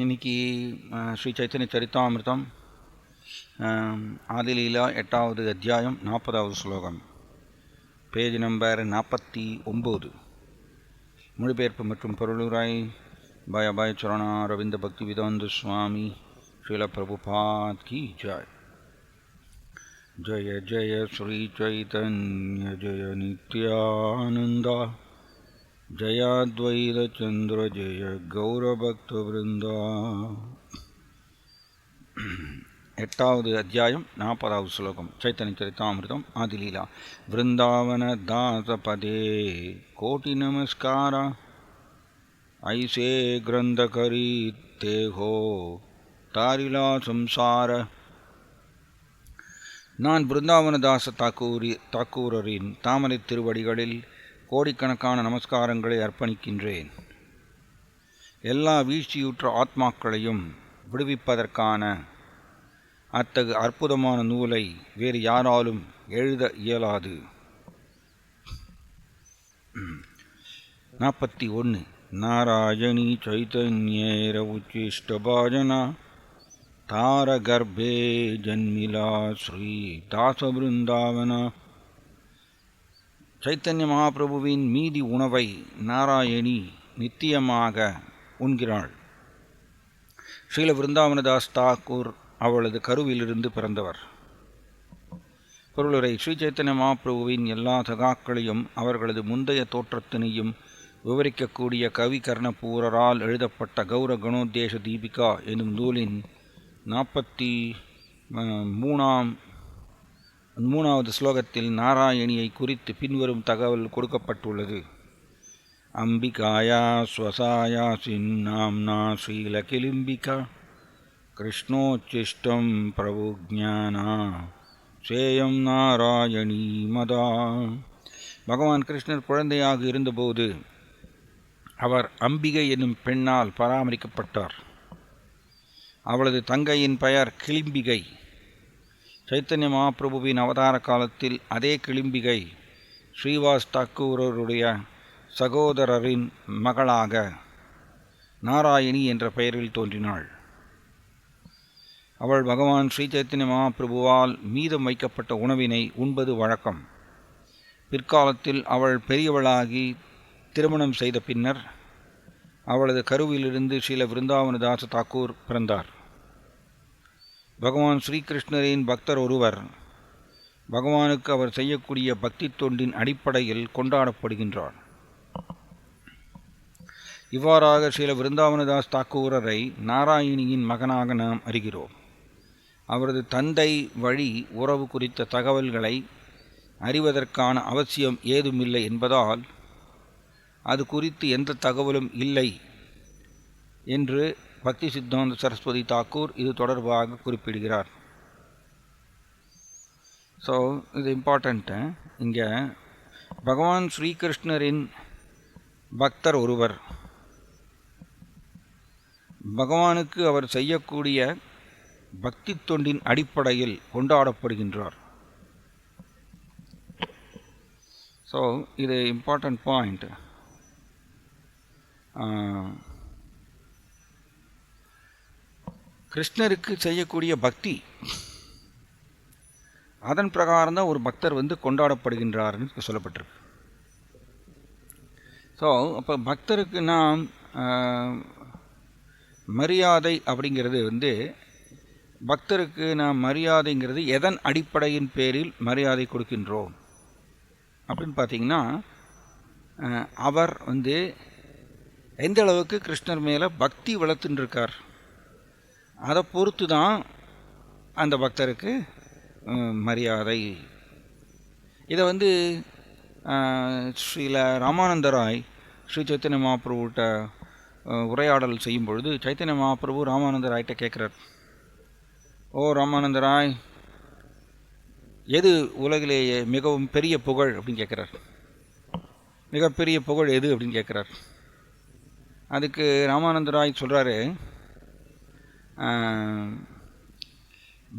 இன்னைக்கு ஸ்ரீ சைத்தன்ய சரித்தாமிர்தம் ஆதிலீலா 8வது அத்தியாயம் 40வது ஸ்லோகம், பேஜ் நம்பர் 49. மொழிபெயர்ப்பு மற்றும் பொருளுரை பாய் அபாய் சரணா ரவிந்த பக்தி விதாந்த சுவாமி ஸ்ரீல பிரபுபாத் கி ஜாய். ஜய ஜய ஸ்ரீ சைதன்ய ஜய நித்யானந்தா, ஜயாத்வைத சந்திர ஜய கௌரபக்த விருந்தா. 8வது அத்தியாயம் 40வது ஸ்லோகம், சைத்தன்ய சரித்தாமிர்தம் ஆதிலீலா. விருந்தாவன தாசபதே கோட்டி நமஸ்கார, ஐசே கிரந்தகரி தேகோ தாரிலா சம்சார. நான் பிருந்தாவனதாச தாக்கூரரின் தாமரை திருவடிகளில் கோடிக்கணக்கான நமஸ்காரங்களை அர்ப்பணிக்கின்றேன். எல்லா வீழ்ச்சியுற்ற ஆத்மாக்களையும் விடுவிப்பதற்கான அத்தகு அற்புதமான நூலை வேறு யாராலும் எழுத இயலாது. 41. நாராயணி சைதன்யேர உச்சிஷ்டபாஜனா தாரகர்பே ஜன்மிலா ஸ்ரீ தாச பிருந்தாவனா. சைத்தன்ய மகாபிரபுவின் மீதி உணவை நாராயணி நித்தியமாக உண்கிறாள். ஸ்ரீல விருந்தாவனதாஸ் தாக்கூர் அவளது கருவிலிருந்து பிறந்தவர். பொருளுரை: ஸ்ரீ சைத்தன்ய மகாபிரபுவின் எல்லா சகாக்களையும் அவர்களது முந்தைய தோற்றத்தினையும் விவரிக்கக்கூடிய கவி கர்ணபூரரால் எழுதப்பட்ட கௌர கணோத்தேச தீபிகா எனும் நூலின் 43வது ஸ்லோகத்தில் நாராயணியை குறித்து பின்வரும் தகவல் கொடுக்கப்பட்டுள்ளது. அம்பிகாயா ஸ்வசாயா சின்னாம்னா ஸ்ரீலகிலிம்பிகா கிருஷ்ணோச்சிஷ்டம் பிரபுஜானா சேயம் நாராயணி மதா. பகவான் கிருஷ்ணர் குழந்தையாக இருந்தபோது அவர் அம்பிகை என்னும் பெண்ணால் பராமரிக்கப்பட்டார். அவளது தங்கையின் பெயர் கிளிம்பிகை. சைத்தன்ய மகாபிரபுவின் அவதார காலத்தில் அதே கிளிம்பிகை ஸ்ரீவாஸ் தாக்கூரருடைய சகோதரரின் மகளாக நாராயணி என்ற பெயரில் தோன்றினாள். அவள் பகவான் ஸ்ரீ சைத்தன்ய மகாபிரபுவால் மீதம் வைக்கப்பட்ட உணவினை உண்பது வழக்கம். பிற்காலத்தில் அவள் பெரியவளாகி திருமணம் செய்த பின்னர் அவளது கருவிலிருந்து ஸ்ரீல விருந்தாவனதாச தாக்கூர் பிறந்தார். பகவான் ஸ்ரீகிருஷ்ணரின் பக்தர் ஒருவர் பகவானுக்கு அவர் செய்யக்கூடிய பக்தி தொண்டின் அடிப்படையில் கொண்டாடப்படுகின்றார். இவ்வாறாக ஸ்ரீல விருந்தாவனதாஸ் தாக்கூரரை நாராயணியின் மகனாக நாம் அறிகிறோம். அவரது தந்தை வழி உறவு குறித்த தகவல்களை அறிவதற்கான அவசியம் ஏதுமில்லை என்பதால் அது குறித்து எந்த தகவலும் இல்லை என்று பக்தி சித்தாந்த சரஸ்வதி தாக்கூர் இது தொடர்பாக குறிப்பிடுகிறார். ஸோ இது இம்பார்ட்டண்ட்டு. இங்கே பகவான் ஸ்ரீகிருஷ்ணரின் பக்தர் ஒருவர் பகவானுக்கு அவர் செய்யக்கூடிய பக்தி தொண்டின் அடிப்படையில் கொண்டாடப்படுகின்றார். ஸோ இது இம்பார்ட்டன்ட் பாயிண்ட். கிருஷ்ணருக்கு செய்யக்கூடிய பக்தி, அதன் பிரகாரம்தான் ஒரு பக்தர் கொண்டாடப்படுகின்றார்னு சொல்லப்பட்டிருக்கு. ஸோ அப்போ பக்தருக்கு நாம் மரியாதை அப்படிங்கிறது பக்தருக்கு நாம் மரியாதைங்கிறது எதன் அடிப்படையின் பேரில் மரியாதை கொடுக்கின்றோம் அப்படின்னு பார்த்தீங்கன்னா, அவர் எந்த அளவுக்கு கிருஷ்ணர் மேலே பக்தி வளர்த்துட்டுருக்கார் அதை பொறுத்து தான் அந்த பக்தருக்கு மரியாதை. இதை ஸ்ரீல ராமானந்தராய் ஸ்ரீ சைத்தன்ய மகாபிரபுட்ட உரையாடல் செய்யும் பொழுது சைத்தன்ய மகாபிரபு ராமானந்தராய்கிட்ட கேட்குறார், ஓ ராமானந்தராய், எது உலகிலேயே மிகவும் பெரிய புகழ் அப்படின்னு கேட்குறார். மிகப்பெரிய புகழ் எது அப்படின்னு கேட்குறார். அதுக்கு ராமானந்தராய் சொல்கிறாரு,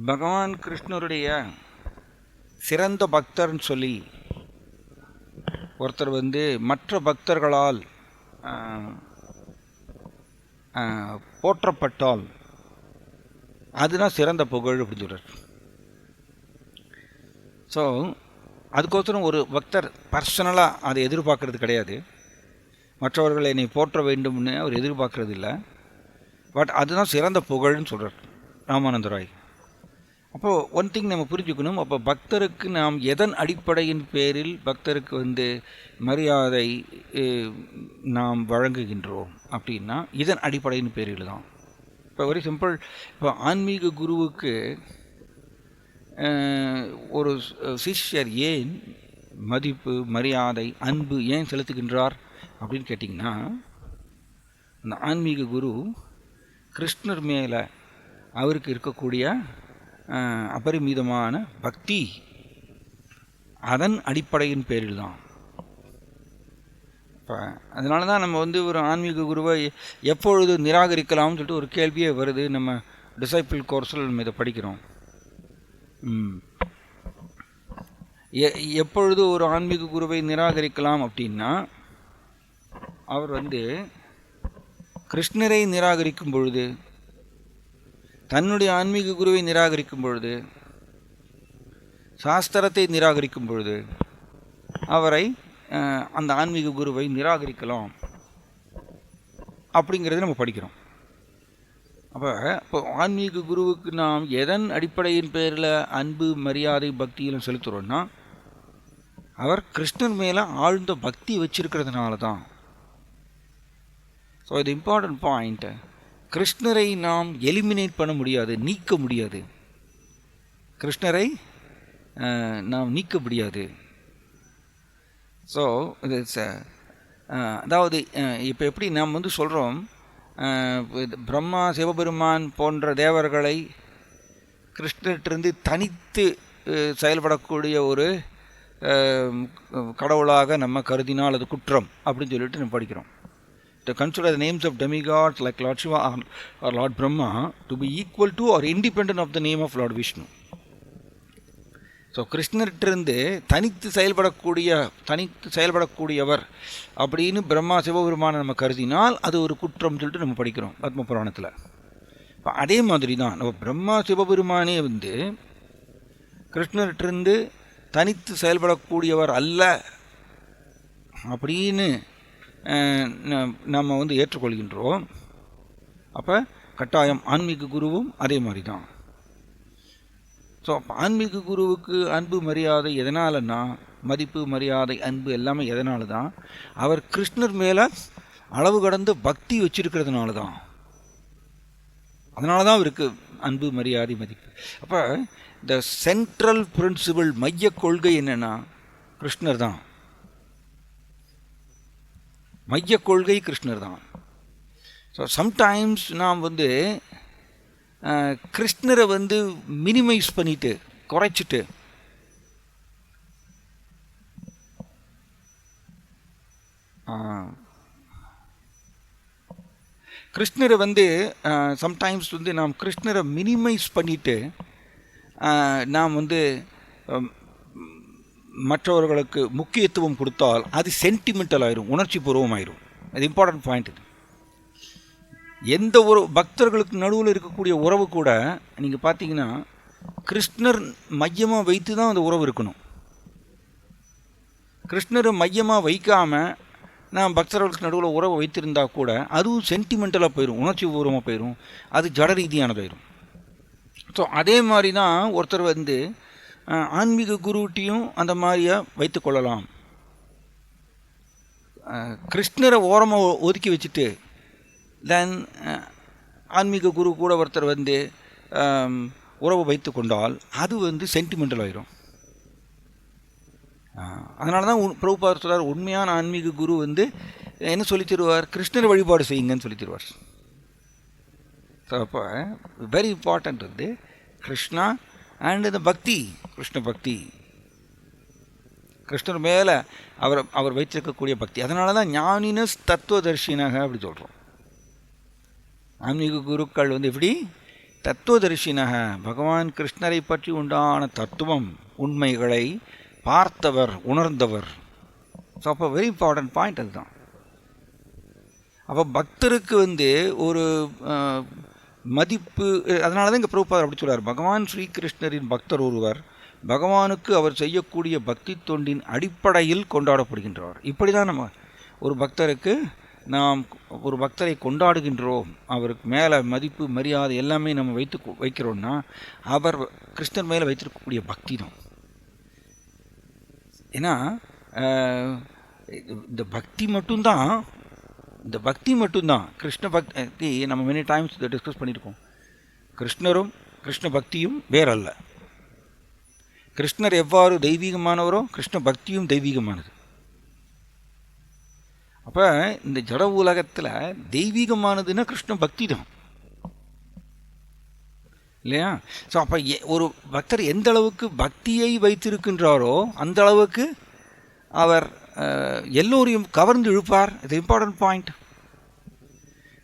பகவான் கிருஷ்ணருடைய சிறந்த பக்தர்னு சொல்லி ஒருத்தர் மற்ற பக்தர்களால் போற்றப்பட்டால் அதுதான் சிறந்த புகழ் அப்படின்னு சொல்கிறார். ஸோ அதுக்கோசரம் ஒரு பக்தர் பர்சனலாக அதை எதிர்பார்க்கறது கிடையாது. மற்றவர்களை என்னை போற்ற வேண்டும்னு அவர் எதிர்பார்க்கறது இல்லை. பட் அதுதான் சிறந்த புகழ்னு சொல்கிறார் ராமானந்த ராய். அப்போது ஒன் திங் நம்ம புரிஞ்சுக்கணும். அப்போ பக்தருக்கு நாம் எதன் அடிப்படையின் பேரில் பக்தருக்கு மரியாதை நாம் வழங்குகின்றோம் அப்படின்னா இதன் அடிப்படையின் பேரில் தான். இப்போ வெரி சிம்பிள். இப்போ ஆன்மீக குருவுக்கு ஒரு சிஷ்யர் ஏன் மதிப்பு, மரியாதை, அன்பு ஏன் செலுத்துகின்றார் அப்படின்னு கேட்டிங்கன்னா, அந்த ஆன்மீக குரு கிருஷ்ணர் மேலே அவருக்கு இருக்கக்கூடிய அபரிமிதமான பக்தி அதன் அடிப்படையின் பேரில் தான். இப்போ அதனால தான் நம்ம ஒரு ஆன்மீக குருவை எப்பொழுது நிராகரிக்கலாம்னு சொல்லிட்டு ஒரு கேள்வியே வருது. நம்ம டிசைபிள் கோர்ஸில் நம்ம இதை படிக்கிறோம். எப்பொழுது ஒரு ஆன்மீக குருவை நிராகரிக்கலாம் அப்படின்னா, அவர் கிருஷ்ணரை நிராகரிக்கும் பொழுது, தன்னுடைய ஆன்மீக குருவை நிராகரிக்கும் பொழுது, சாஸ்திரத்தை நிராகரிக்கும் பொழுது அவரை அந்த ஆன்மீக குருவை நிராகரிக்கலாம் அப்படிங்கிறது நம்ம படிக்கிறோம். இப்போ ஆன்மீக குருவுக்கு நாம் எதன் அடிப்படையின் பேரில் அன்பு, மரியாதை, பக்தியிலும் செலுத்துகிறோன்னா அவர் கிருஷ்ணர் மேலே ஆழ்ந்த பக்தி வச்சிருக்கிறதுனால தான். ஸோ இது இம்பார்ட்டன்ட் பாயிண்ட். கிருஷ்ணரை நாம் எலிமினேட் பண்ண முடியாது, நீக்க முடியாது. கிருஷ்ணரை நாம் நீக்க முடியாது. ஸோ இது அதாவது இப்போ எப்படி நாம் சொல்கிறோம், பிரம்மா, சிவபெருமான் போன்ற தேவர்களை கிருஷ்ணர்கிட்டருந்து தனித்து செயல்படக்கூடிய ஒரு கடவுளாக நம்ம கருதினால் அது குற்றம் அப்படின்னு சொல்லிட்டு நம்ம படிக்கிறோம். To consider the names of demigods like Lord Shiva or Lord Brahma to be equal to or independent of the name of Lord Vishnu. So கிருஷ்ணர்கிட்டருந்து தனித்து செயல்படக்கூடியவர் அப்படின்னு பிரம்மா, சிவபெருமானை நம்ம கருதினால் அது ஒரு குற்றம் சொல்லிட்டு நம்ம படிக்கிறோம் பத்ம புராணத்தில். இப்போ அதே மாதிரி தான் நம்ம பிரம்மா, சிவபெருமானே கிருஷ்ணர்கிட்டருந்து தனித்து செயல்படக்கூடியவர் அல்ல அப்படின்னு நம்ம ஏற்றுக்கொள்கின்றோம். அப்போ கட்டாயம் ஆன்மீக குருவும் அதே மாதிரி தான். ஸோ ஆன்மீக குருவுக்கு அன்பு, மரியாதை எதனாலன்னா, மதிப்பு, மரியாதை, அன்பு எல்லாமே எதனால தான், அவர் கிருஷ்ணர் மேலே அளவு கடந்து பக்தி வச்சிருக்கிறதுனால தான். அதனால தான் அவருக்கு அன்பு, மரியாதை, மதிப்பு. அப்போ இந்த சென்ட்ரல் பிரின்சிபிள், மைய கொள்கை என்னென்னா கிருஷ்ணர் தான். மைய கொள்கை கிருஷ்ணர் தான். ஸோ சம்டைம்ஸ் நாம் கிருஷ்ணரை மினிமைஸ் பண்ணிட்டு, குறைச்சிட்டு கிருஷ்ணரை சம்டைம்ஸ் நாம் கிருஷ்ணரை மினிமைஸ் பண்ணிட்டு நாம் மற்றவர்களுக்கு முக்கியத்துவம் கொடுத்தால் அது சென்டிமெண்டல் ஆயிரும், உணர்ச்சி பூர்வமாயிரும். அது இம்பார்ட்டன்ட் பாயிண்ட். இது எந்த ஒரு பக்தர்களுக்கு நடுவில் இருக்கக்கூடிய உறவு கூட நீங்கள் பார்த்தீங்கன்னா கிருஷ்ணர் மையமாக வைத்து தான் அந்த உறவு இருக்கணும். கிருஷ்ணரை மையமாக வைக்காமல் நான் பக்தர்களுக்கு நடுவில் உறவை வைத்திருந்தா கூட அதுவும் சென்டிமெண்டலாக போயிடும், உணர்ச்சி பூர்வமாக போயிடும், அது ஜட ரீதியானதாயிரும். ஸோ அதே மாதிரி தான் ஒருத்தர் ஆன்மீக குருவிட்டையும் அந்த மாதிரியாக வைத்து கொள்ளலாம். கிருஷ்ணரை ஓரமாக ஒதுக்கி வச்சுட்டு தென் ஆன்மீக குரு கூட ஒருத்தர் உறவு வைத்து கொண்டால் அது சென்டிமெண்டல் ஆயிரும். அதனால தான் பிரபுபாதர் சொல்றார், உண்மையான ஆன்மீக குரு என்ன சொல்லி தருவார், கிருஷ்ணர் வழிபாடு செய்யுங்கன்னு சொல்லி தருவார். ஸோ அப்போ வெரி இம்பார்ட்டன்ட் கிருஷ்ணா அண்ட் இந்த பக்தி, கிருஷ்ண பக்தி, கிருஷ்ணர் மேலே அவர் வைத்திருக்கக்கூடிய பக்தி. அதனால தான் ஞானினஸ் தத்துவதர்ஷினாக அப்படி சொல்கிறோம். ஆன்மீக குருக்கள் எப்படி தத்துவதர்ஷினாக, பகவான் கிருஷ்ணரை பற்றி உண்டான தத்துவம், உண்மைகளை பார்த்தவர், உணர்ந்தவர். ஸோ அப்போ வெரி இம்பார்ட்டன்ட் பாயிண்ட் அதுதான். அப்போ பக்தருக்கு வந்து ஒரு மதிப்பு. அதனால தான் இங்கே பிரபுபாதர் அப்படி சொல்கிறார், பகவான் ஸ்ரீகிருஷ்ணரின் பக்தர் ஒருவர் பகவானுக்கு அவர் செய்யக்கூடிய பக்தி தொண்டின் அடிப்படையில் கொண்டாடப்படுகின்றவர். இப்படி தான் நம்ம ஒரு பக்தருக்கு நாம் ஒரு பக்தரை கொண்டாடுகின்றோம், அவருக்கு மேலே மதிப்பு மரியாதை எல்லாமே நம்ம வைக்கிறோம்னா அவர் கிருஷ்ணர் மேலே வைத்திருக்கக்கூடிய பக்தி தான். ஏன்னா இந்த பக்தி மட்டும்தான் கிருஷ்ண பக்தி. நம்ம மெனி டைம்ஸ் இதை டிஸ்கஸ் பண்ணியிருக்கோம். கிருஷ்ணரும் கிருஷ்ண பக்தியும் வேறல்ல. கிருஷ்ணர் எவ்வாறு தெய்வீகமானவரோ கிருஷ்ண பக்தியும் தெய்வீகமானது. அப்போ இந்த ஜட உலகத்தில் தெய்வீகமானதுன்னா கிருஷ்ண பக்தி தான் இல்லையா? ஸோ அப்போ ஒரு பக்தர் எந்த அளவுக்கு பக்தியை வைத்திருக்கின்றாரோ அந்த அளவுக்கு அவர் எல்லோரையும் கவர்ந்து இழுப்பார். இது இம்பார்ட்டன்ட் பாயிண்ட்.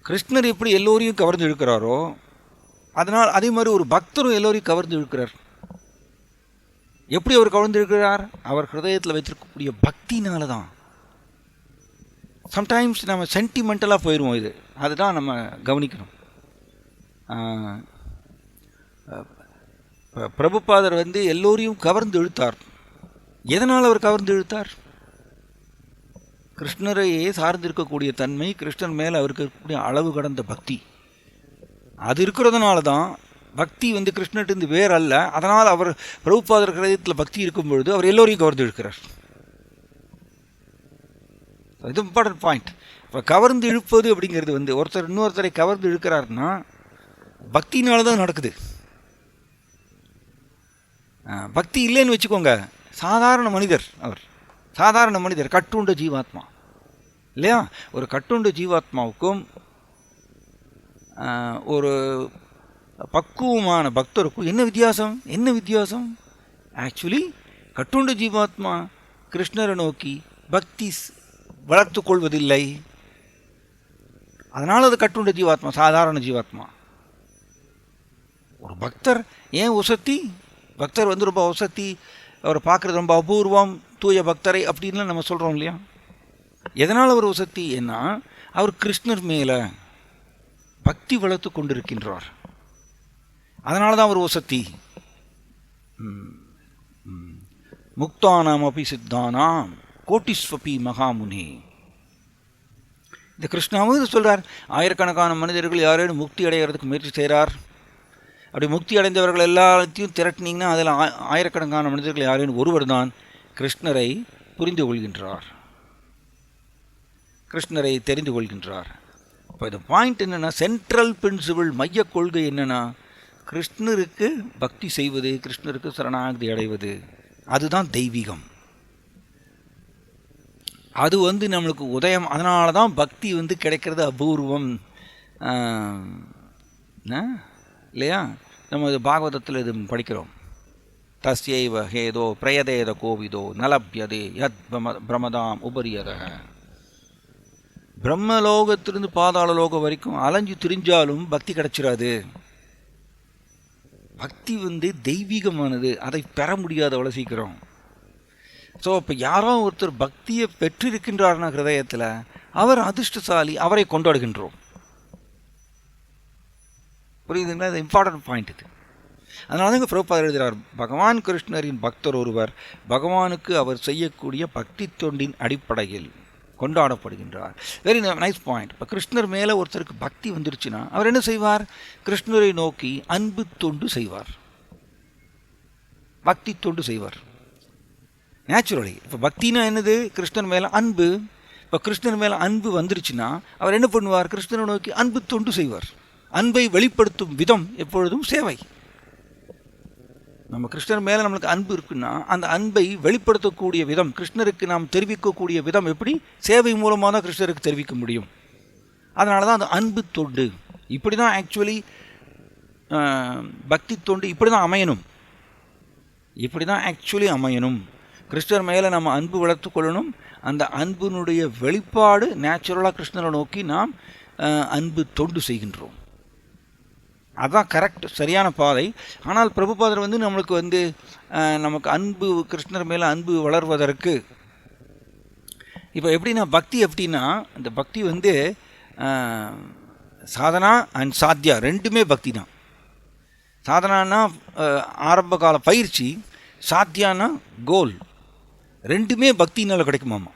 கிருஷ்ணர் எப்படி எல்லோரையும் கவர்ந்து இழுக்கிறாரோ அதனால் அதே மாதிரி ஒரு பக்தரும் எல்லோரையும் கவர்ந்து இழுக்கிறார். எப்படி அவர் கவர்ந்து இருக்கிறார்? அவர் ஹிருதயத்தில் வைத்திருக்கக்கூடிய பக்தினால தான். சம்டைம்ஸ் நம்ம சென்டிமெண்டலாக போயிடுவோம். அதுதான் நம்ம கவனிக்கணும். பிரபுபாதர் வந்து எல்லோரையும் கவர்ந்து இழுத்தார். எதனால் அவர் கவர்ந்து இழுத்தார்? கிருஷ்ணரையே சார்ந்திருக்கக்கூடிய தன்மை, கிருஷ்ணன் மேலே அவருக்கு இருக்கக்கூடிய அளவு கடந்த பக்தி, அது இருக்கிறதுனால தான். பக்தி வந்து கிருஷ்ணர்கிட்ட வேறு அல்ல. அதனால் அவர் பிரபுபாதர் ஹிருதயத்தில் பக்தி இருக்கும் பொழுது அவர் எல்லோரையும் கவர்ந்து இழுக்கிறார். இது இம்பார்ட்டன்ட் பாயிண்ட். இப்போ கவர்ந்து இழுப்பது அப்படிங்கிறது வந்து ஒருத்தர் இன்னொருத்தரை கவர்ந்து இழுக்கிறாருன்னா பக்தினால தான் நடக்குது. பக்தி இல்லைன்னு வச்சுக்கோங்க, சாதாரண மனிதர் கட்டுண்ட ஜீவாத்மா இல்லையா? ஒரு கட்டுண்ட ஜீவாத்மாவுக்கும் ஒரு பக்குவமான பக்தருக்கும் என்ன வித்தியாசம்? ஆக்சுவலி கட்டுண்ட ஜீவாத்மா கிருஷ்ணரை நோக்கி பக்தி வளர்த்து கொள்வதில்லை. அதனால் அது கட்டுண்ட ஜீவாத்மா, சாதாரண ஜீவாத்மா. ஒரு பக்தர் ஏன் உசத்தி? பக்தர் வந்து ரொம்ப உசத்தி, அவரை பார்க்குறது ரொம்ப அபூர்வம், தூய பக்தரை அப்படின்னு நம்ம சொல்கிறோம் இல்லையா? எதனால் அவர் உசத்தி? ஏன்னா அவர் கிருஷ்ணர் மேலே பக்தி வளர்த்து கொண்டிருக்கின்றார். அதனால தான் அவர் உசத்தி. முக்தானாம் அபி சித்தானாம் கோட்டிஸ்வபி மகாமுனி. இந்த கிருஷ்ணாவும் சொல்கிறார், ஆயிரக்கணக்கான மனிதர்கள் யாரேனும் முக்தி அடைகிறதுக்கு முயற்சி செய்கிறார். அப்படி முக்தி அடைந்தவர்கள் எல்லாத்தையும் திரட்டினீங்கன்னா அதில் ஆயிரக்கணக்கான மனிதர்கள் யாரேனும் ஒருவர் தான் கிருஷ்ணரை புரிந்து கொள்கின்றார், கிருஷ்ணரை தெரிந்து கொள்கின்றார். இப்போ இந்த பாயிண்ட் என்னென்னா, சென்ட்ரல் பிரின்சிபிள், மைய கொள்கை என்னென்னா, கிருஷ்ணருக்கு பக்தி செய்வது, கிருஷ்ணருக்கு சரணாகதி அடைவது, அதுதான் தெய்வீகம். அது வந்து நம்மளுக்கு உதயம். அதனால தான் பக்தி வந்து கிடைக்கிறது அபூர்வம் இல்லையா? நம்ம இது பாகவதத்தில் இது படிக்கிறோம். தஸ்யைவ ஹேதோ பிரயதேத கோவிதோ நலப்யதே யத் பிரமதாம் உபரியத. பிரம்மலோகத்திலிருந்து பாதாள லோகம் வரைக்கும் அலைஞ்சு திரிஞ்சாலும் பக்தி கிடைச்சிடாது. பக்தி வந்து தெய்வீகமானது, அதை பெற முடியாது அவ்வளோ சீக்கிரம். ஸோ இப்போ யாரோ ஒருத்தர் பக்தியை பெற்றிருக்கின்றார்னா ஹிருதயத்தில், அவர் அதிர்ஷ்டசாலி, அவரை கொண்டாடுகின்றோம். புரியுதுங்களா? இது இம்பார்ட்டன்ட் பாயிண்ட் இது. அதனால தான் இங்கே பிரபுபாதர் எழுதுகிறார், பகவான் கிருஷ்ணரின் பக்தர் ஒருவர் பகவானுக்கு அவர் செய்யக்கூடிய பக்தி தொண்டின் அடிப்படையில் கொண்டாடப்படுகின்றார். Very nice point. இப்போ கிருஷ்ணர் மேலே ஒருத்தருக்கு பக்தி வந்துருச்சுன்னா அவர் என்ன செய்வார்? கிருஷ்ணரை நோக்கி அன்பு தொண்டு செய்வார், பக்தி தொண்டு செய்வார் நேச்சுரலி. இப்போ பக்தினா என்னது? கிருஷ்ணன் மேலே அன்பு. இப்போ கிருஷ்ணன் மேலே அன்பு வந்துருச்சுன்னா அவர் என்ன பண்ணுவார்? கிருஷ்ணரை நோக்கி அன்பு தொண்டு செய்வார். அன்பை வெளிப்படுத்தும் விதம் எப்பொழுதும் சேவை. நம்ம கிருஷ்ணர் மேலே நம்மளுக்கு அன்பு இருக்குன்னா அந்த அன்பை வெளிப்படுத்தக்கூடிய விதம், கிருஷ்ணருக்கு நாம் தெரிவிக்கக்கூடிய விதம் எப்படி? சேவை மூலமாக தான் கிருஷ்ணருக்கு தெரிவிக்க முடியும். அதனால தான் அந்த அன்பு தொண்டு. இப்படி தான் ஆக்சுவலி பக்தி தொண்டு இப்படி தான் அமையணும். கிருஷ்ணர் மேலே நம்ம அன்பு வளர்த்து கொள்ளணும். அந்த அன்பினுடைய வெளிப்பாடு நேச்சுரலாக கிருஷ்ணரை நோக்கி நாம் அன்பு தொண்டு செய்கின்றோம். அதுதான் கரெக்ட், சரியான பாதை. ஆனால் பிரபுபாதர் வந்து நம்மளுக்கு வந்து நமக்கு அன்பு, கிருஷ்ணர் மேலே அன்பு வளர்வதற்கு இப்போ எப்படின்னா, பக்தி எப்படின்னா, இந்த பக்தி வந்து சாதனா அண்ட் சாத்தியா ரெண்டுமே பக்தி தான். சாதனானா ஆரம்ப கால பயிற்சி, சாத்தியானா கோல், ரெண்டுமே பக்தினால் கிடைக்குமாமா.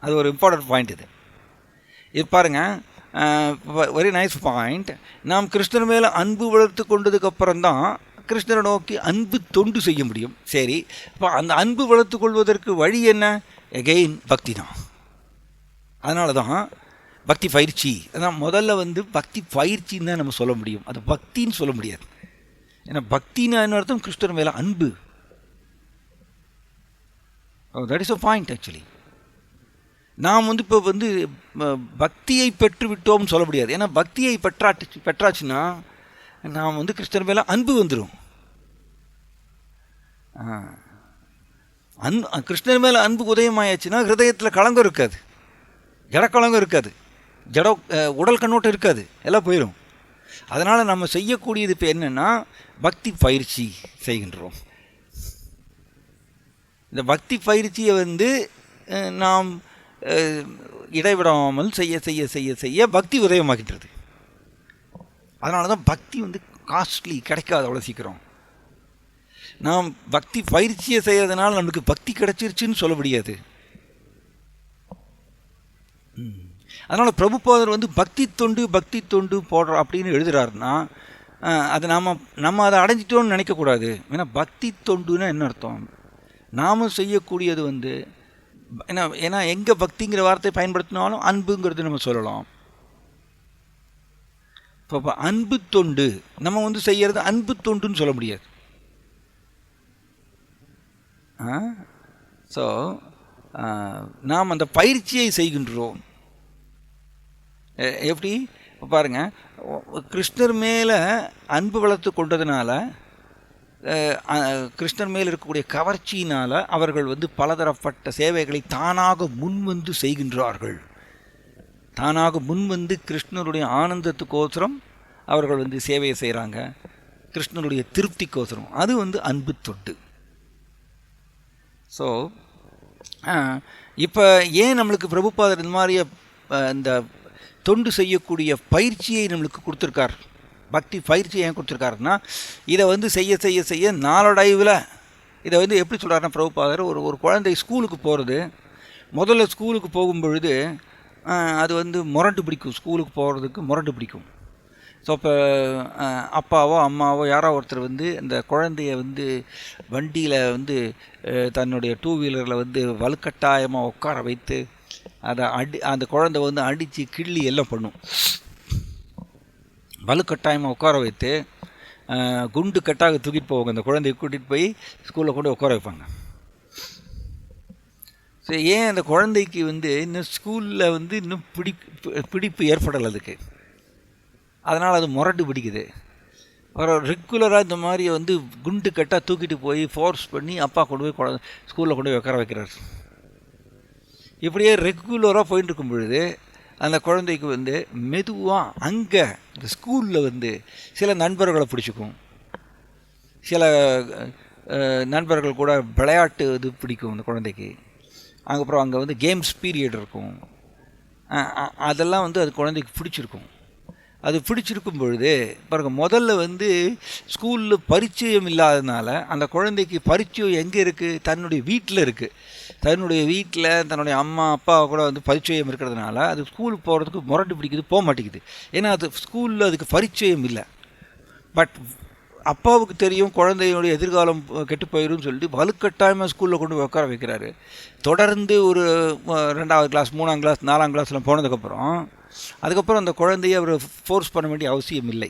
அது ஒரு இம்பார்ட்டன்ட் பாயிண்ட். இது பாருங்கள், வெரி நைஸ் பாயிண்ட். நாம் கிருஷ்ணர் மேலே அன்பு வளர்த்து கொண்டதுக்கப்புறம்தான் கிருஷ்ணரை நோக்கி அன்பு தொண்டு செய்ய முடியும். சரி, இப்போ அந்த அன்பு வளர்த்து கொள்வதற்கு வழி என்ன? எகெயின் பக்தி தான். அதனால தான் பக்தி பயிற்சி. அதான் முதல்ல பக்தி பயிற்சின்னு தான் நம்ம சொல்ல முடியும், அது பக்தின்னு சொல்ல முடியாது. ஏன்னா பக்தின்னு என்ன அர்த்தம்? கிருஷ்ணர் மேலே அன்பு. That is a point. Actually நாம் இப்போ பக்தியை பெற்று விட்டோம்னு சொல்ல முடியாது. ஏன்னா பக்தியை பெற்றாச்சுன்னா நாம் கிருஷ்ணர் மேலே அன்பு வந்துடும். கிருஷ்ணர் மேலே அன்பு உதயமாயாச்சுன்னா ஹிருதயத்தில் களங்கம் இருக்காது, ஜடக்கலங்கம் இருக்காது, உடல் கண்ணோட்டம் இருக்காது, எல்லாம் போயிடும். அதனால் நம்ம செய்யக்கூடியது இப்போ என்னென்னா பக்தி பயிற்சி செய்கின்றோம். இந்த பக்தி பயிற்சியை நாம் இடைவிடாமல் செய்ய செய்ய செய்ய செய்ய பக்தி உதயமாகின்றது. அதனால தான் பக்தி காஸ்ட்லி, கிடைக்காது அவ்வளோ சீக்கிரம். நாம் பக்தி பயிற்சியை செய்கிறதுனால நமக்கு பக்தி கிடைச்சிருச்சுன்னு சொல்ல முடியாது. அதனால் பிரபுபாதர் பக்தி தொண்டு போடுற அப்படின்னு எழுதுகிறாருன்னா அது நம்ம அதை அடைஞ்சிட்டோன்னு நினைக்கக்கூடாது. ஏன்னா பக்தி தொண்டுன்னா என்ன அர்த்தம்? நாம் செய்யக்கூடியது ஏன்னா எங்கே பக்திங்கிற வார்த்தையை பயன்படுத்தினாலும் அன்புங்கிறது நம்ம சொல்லலாம். இப்போ அன்பு தொண்டு நம்ம செய்கிறது அன்பு தொண்டுன்னு சொல்ல முடியாது. ஸோ நாம் அந்த பயிற்சியை செய்கின்றோம். எப்படி பாருங்கள், கிருஷ்ணர் மேலே அன்பு வளர்த்து கொண்டதுனால, கிருஷ்ணர் மேல் இருக்கக்கூடிய கவர்ச்சியினால் அவர்கள் பலதரப்பட்ட சேவைகளை தானாக முன்வந்து செய்கின்றார்கள். தானாக முன்வந்து கிருஷ்ணருடைய ஆனந்தத்துக்கோசரம் அவர்கள் சேவையை செய்கிறாங்க, கிருஷ்ணருடைய திருப்திக்கோசரம். அது அன்பு தொண்டு. ஸோ இப்போ ஏன் நம்மளுக்கு பிரபுபாதர் இந்த மாதிரிய இந்த தொண்டு செய்யக்கூடிய பயிற்சியை நம்மளுக்கு கொடுத்துருக்கார், பக்தி பயிற்சி ஏன் கொடுத்துருக்காருன்னா, இதை செய்ய செய்ய செய்ய நாளடைவில் இதை எப்படி சொல்கிறாருன்னா பிரபுபாதர், ஒரு குழந்தை ஸ்கூலுக்கு போகிறது, முதல்ல ஸ்கூலுக்கு போகும்பொழுது அது முரண்டு பிடிக்கும், ஸ்கூலுக்கு போகிறதுக்கு முரண்டு பிடிக்கும். ஸோ இப்போ அப்பாவோ அம்மாவோ யாரோ ஒருத்தர் அந்த குழந்தைய வண்டியில் தன்னுடைய டூ வீலரில் வலுக்கட்டாயமாக உட்கார வைத்து அதை அந்த குழந்தை அடித்து கிள்ளி எல்லாம் பண்ணும். வலுக்கட்டாயமாக உட்கார வைத்து குண்டு கட்டாக தூக்கிட்டு போவாங்க. அந்த குழந்தைய கூட்டிகிட்டு போய் ஸ்கூலில் கொண்டு உட்கார வைப்பாங்க. ஸோ ஏன் அந்த குழந்தைக்கு இன்னும் ஸ்கூலில் இன்னும் பிடிப்பு ஏற்படலை அதுக்கு, அதனால் அது முரண்டு பிடிக்குது. ஒரு ரெகுலராக இந்த மாதிரி குண்டு கட்டாக தூக்கிட்டு போய் ஃபோர்ஸ் பண்ணி அப்பா கொண்டு போய் ஸ்கூலில் கொண்டு போய் உட்கார வைக்கிறார். இப்படியே ரெகுலராக போயிட்டு இருக்கும் பொழுது அந்த குழந்தைக்கு மெதுவாக அங்கே இந்த ஸ்கூலில் சில நண்பர்களை பிடிச்சிக்கும், சில நண்பர்கள் கூட விளையாட்டு பிடிக்கும் அந்த குழந்தைக்கு. அதுக்கப்புறம் அங்கே கேம்ஸ் பீரியட் இருக்கும், அதெல்லாம் அது குழந்தைக்கு பிடிச்சிருக்கும். அது பிடிச்சிருக்கும் பொழுது பாருங்கள், முதல்ல ஸ்கூலில் பரிச்சயம் இல்லாததுனால அந்த குழந்தைக்கு பரிச்சயம் எங்கே இருக்குது? தன்னுடைய வீட்டில் இருக்குது. தன்னுடைய வீட்டில் தன்னுடைய அம்மா அப்பா கூட பரிச்சயம் இருக்கிறதுனால அது ஸ்கூலுக்கு போகிறதுக்கு முரண்டு பிடிக்குது, போக மாட்டேங்குது. ஏன்னா அது ஸ்கூலில் அதுக்கு பரிச்சயம் இல்லை. பட் அப்பாவுக்கு தெரியும் குழந்தையுடைய எதிர்காலம் கெட்டு போயிடும்னு சொல்லிட்டு வலுக்கட்டாயமாக ஸ்கூலில் கொண்டு போய் உட்கார வைக்கிறாரு. தொடர்ந்து ஒரு 2ஆவது கிளாஸ் 3ஆம் கிளாஸ் 4ஆம் கிளாஸில் போனதுக்கப்புறம் அதுக்கப்புறம் அந்த குழந்தைய அவர் ஃபோர்ஸ் பண்ண வேண்டிய அவசியம் இல்லை.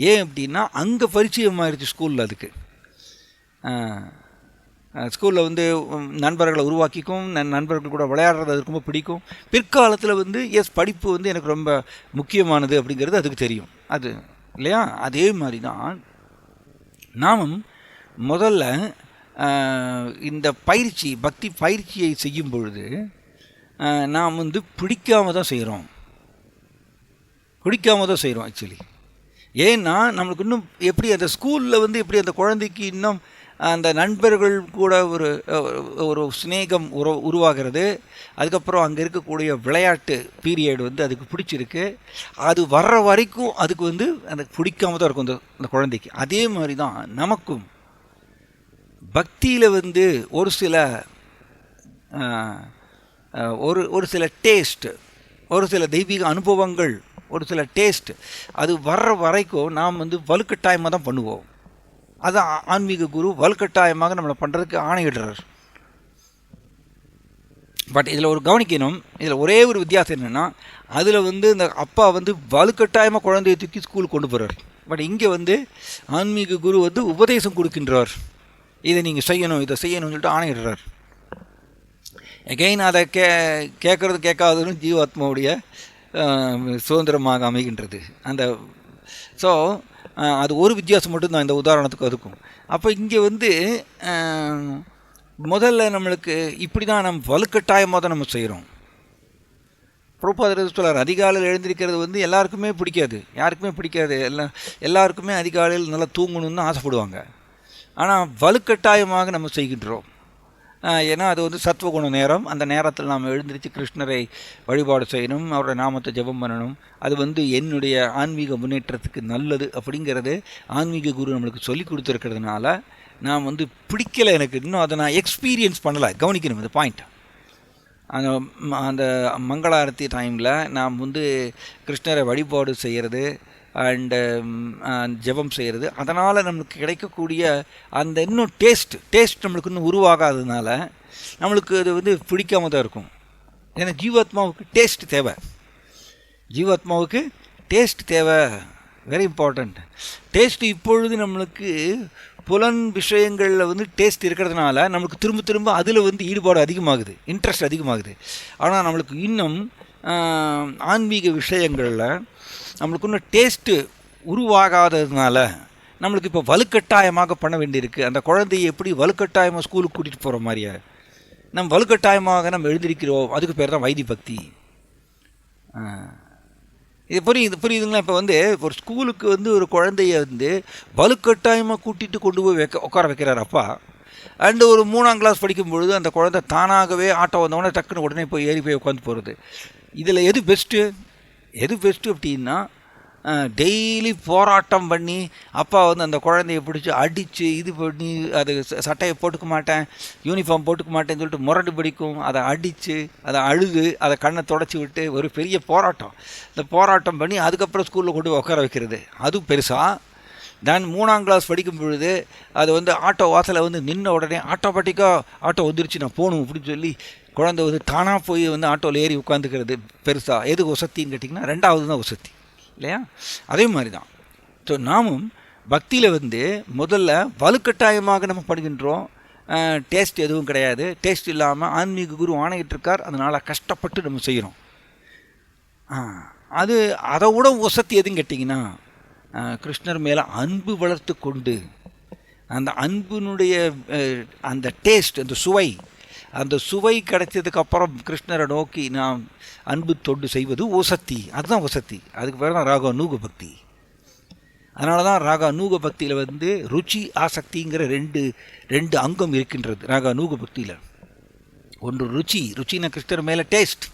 ஏன் அப்படின்னா அங்கே பரிச்சயம் ஆயிடுச்சு ஸ்கூலில். அதுக்கு ஸ்கூலில் நண்பர்களை உருவாக்கிக்கும், நண்பர்கள் கூட விளையாடுறது அதுக்கு ரொம்ப பிடிக்கும். பிற்காலத்தில் படிப்பு எனக்கு ரொம்ப முக்கியமானது அப்படிங்கிறது அதுக்கு தெரியும். அது இல்லையா? அதே மாதிரி தான் நாமும் முதல்ல இந்த பயிற்சி பக்தி பயிற்சியை செய்யும் பொழுது நாம் பிடிக்காம தான் செய்கிறோம். ஆக்சுவலி ஏன்னா நம்மளுக்கு இன்னும் எப்படி அந்த ஸ்கூலில் எப்படி அந்த குழந்தைக்கு இன்னும் அந்த நண்பர்கள் கூட ஒரு ஒரு சிநேகம் உருவாகிறது. அதுக்கப்புறம் அங்கே இருக்கக்கூடிய விளையாட்டு பீரியட் வந்து அதுக்கு பிடிச்சிருக்கு. அது வர்ற வரைக்கும் அதுக்கு வந்து அந்த பிடிக்காம தான் இருக்கும் அந்த குழந்தைக்கு. அதே மாதிரி தான் நமக்கும் பக்தியில் வந்து ஒரு சில ஒரு சில டேஸ்ட், ஒரு சில தெய்வீக அனுபவங்கள், ஒரு சில டேஸ்ட் அது வர்ற வரைக்கும் நாம் வந்து வலுக்கட்டாயமாக தான் பண்ணுவோம். அது ஆன்மீக குரு வலுக்கட்டாயமாக நம்மளை பண்ணுறதுக்கு ஆணையிடுறார். பட் இதில் ஒரு கவனிக்கணும், இதில் ஒரே ஒரு வித்தியாசம் என்னென்னா, அதில் வந்து இந்த அப்பா வந்து வலுக்கட்டாயமாக குழந்தையை தூக்கி ஸ்கூலுக்கு கொண்டு போகிறார். பட் இங்கே வந்து ஆன்மீக குரு வந்து உபதேசம் கொடுக்கின்றார். இதை நீங்கள் செய்யணும், இதை செய்யணும்னு சொல்லிட்டு ஆணையிடுறார். எகைன் அதை கேட்குறது கேட்காததுன்னு ஜீவாத்மாவுடைய சுதந்திரமாக அமைகின்றது. அந்த ஸோ அது ஒரு வித்தியாசம் மட்டும்தான் இந்த உதாரணத்துக்கு அதுக்கும். அப்போ இங்கே வந்து முதல்ல நம்மளுக்கு இப்படி தான் நம்ம வலுக்கட்டாயமாக தான் நம்ம செய்கிறோம். பிரபுபாதர் சொல்கிறார், அதிகாலையில் எழுந்திருக்கிறது வந்து எல்லாருக்குமே பிடிக்காது, யாருக்குமே பிடிக்காது. எல்லாருக்குமே அதிகாலையில் நல்லா தூங்கணும்னு தான் ஆசைப்படுவாங்க. ஆனால் வலுக்கட்டாயமாக நம்ம செய்கின்றோம். ஏன்னா அது வந்து சத்வகுண நேரம். அந்த நேரத்தில் நாம் எழுந்திரிச்சு கிருஷ்ணரை வழிபாடு செய்யணும், அவரோட நாமத்தை ஜெபம் பண்ணணும். அது வந்து என்னுடைய ஆன்மீக முன்னேற்றத்துக்கு நல்லது அப்படிங்கிறது ஆன்மீக குரு நம்மளுக்கு சொல்லி கொடுத்துருக்கிறதுனால நான் வந்து பிடிக்கலை, எனக்கு இன்னும் அதை நான் எக்ஸ்பீரியன்ஸ் பண்ணலை. கவனிக்கணும் இந்த பாயிண்ட். அந்த மங்களாரத்தி டைமில் நாம் வந்து கிருஷ்ணரை வழிபாடு செய்கிறது அண்டு ஜெபம் செய்கிறது, அதனால் நம்மளுக்கு கிடைக்கக்கூடிய அந்த இன்னும் டேஸ்ட் நம்மளுக்கு இன்னும் உருவாகாததுனால நம்மளுக்கு அது வந்து பிடிக்காம தான் இருக்கும். ஏன்னா ஜீவாத்மாவுக்கு டேஸ்ட் தேவை, ஜீவாத்மாவுக்கு டேஸ்ட் தேவை, வெரி இம்பார்ட்டண்ட். டேஸ்ட்டு இப்பொழுது நம்மளுக்கு புலன் விஷயங்களில் வந்து டேஸ்ட் இருக்கிறதுனால நம்மளுக்கு திரும்ப திரும்ப அதில் வந்து ஈடுபாடு அதிகமாகுது, இன்ட்ரெஸ்ட் அதிகமாகுது. ஆனால் நம்மளுக்கு இன்னும் ஆன்மீக விஷயங்களில் நம்மளுக்கு இன்னும் டேஸ்ட்டு உருவாகாததுனால நம்மளுக்கு இப்போ வலுக்கட்டாயமாக பண்ண வேண்டியிருக்கு. அந்த குழந்தையை எப்படி வலுக்கட்டாயமாக ஸ்கூலுக்கு கூட்டிகிட்டு போகிற மாதிரியா நம்ம வலுக்கட்டாயமாக நம்ம எழுந்திருக்கிறோம். அதுக்கு பேர் தான் வைதி பக்தி. இது புரியுதுங்களா? இப்போ வந்து ஒரு ஸ்கூலுக்கு வந்து ஒரு குழந்தைய வந்து வலுக்கட்டாயமாக கூட்டிகிட்டு கொண்டு போய் உட்கார வைக்கிறார் அப்பா. அண்டு ஒரு 3ஆம் கிளாஸ் படிக்கும்பொழுது அந்த குழந்தை தானாகவே ஆட்டோ வந்தவொடனே டக்குன்னு உடனே போய் ஏறி போய் உட்காந்து போகிறது. இதில் எது பெஸ்ட்டு அப்படின்னா, டெய்லி போராட்டம் பண்ணி அப்பா வந்து அந்த குழந்தைய பிடிச்சி அடித்து இது பண்ணி அது சட்டையை போட்டுக்க மாட்டேன், யூனிஃபார்ம் போட்டுக்க மாட்டேன்னு சொல்லிட்டு முரண்டு பிடிக்கும், அதை அடித்து அதை அழுது அதை கண்ணை தொடச்சி விட்டு ஒரு பெரிய போராட்டம். இந்த போராட்டம் பண்ணி அதுக்கப்புறம் ஸ்கூலில் கொண்டு உட்கார வைக்கிறது அது பெருசாக. நான் 3ஆம் கிளாஸ் படிக்கும் பொழுது அது வந்து ஆட்டோ வாசலை வந்து நின்ன உடனே ஆட்டோமேட்டிக்காக ஆட்டோ வந்துருச்சு நான் போகணும் அப்படின்னு சொல்லி குழந்தை வந்து தானாக போய் வந்து ஆட்டோவில் ஏறி உட்காந்துக்கிறது பெருசாக. எது வசத்தின்னு கேட்டிங்கன்னா 2வது தான் வசதி இல்லையா? அதே மாதிரி தான். ஸோ நாமும் பக்தியில் வந்து முதல்ல வலுக்கட்டாயமாக நம்ம பண்ணுகின்றோம். டேஸ்ட் எதுவும் கிடையாது, டேஸ்ட் இல்லாமல் ஆன்மீக குரு ஆணையிட்டிருக்கார், அதனால் கஷ்டப்பட்டு நம்ம செய்கிறோம். அதை விட வசதி எதுன்னு கேட்டிங்கன்னா, கிருஷ்ணர் மேலே அன்பு வளர்த்து கொண்டு அந்த அன்பினுடைய அந்த டேஸ்ட், அந்த சுவை கிடைச்சதுக்கப்புறம் கிருஷ்ணரை நோக்கி நாம் அன்பு தொண்டு செய்வது வசதி. அதுதான் வசதி. அதுக்கு பேர் தான் ராக நூக பக்தி. அதனால தான் ராக நூக பக்தியில் வந்து ருச்சி ஆசக்திங்கிற ரெண்டு அங்கம் இருக்கின்றது ராக நூக பக்தியில். ஒன்று ருச்சினா கிருஷ்ணர் மேலே டேஸ்ட்,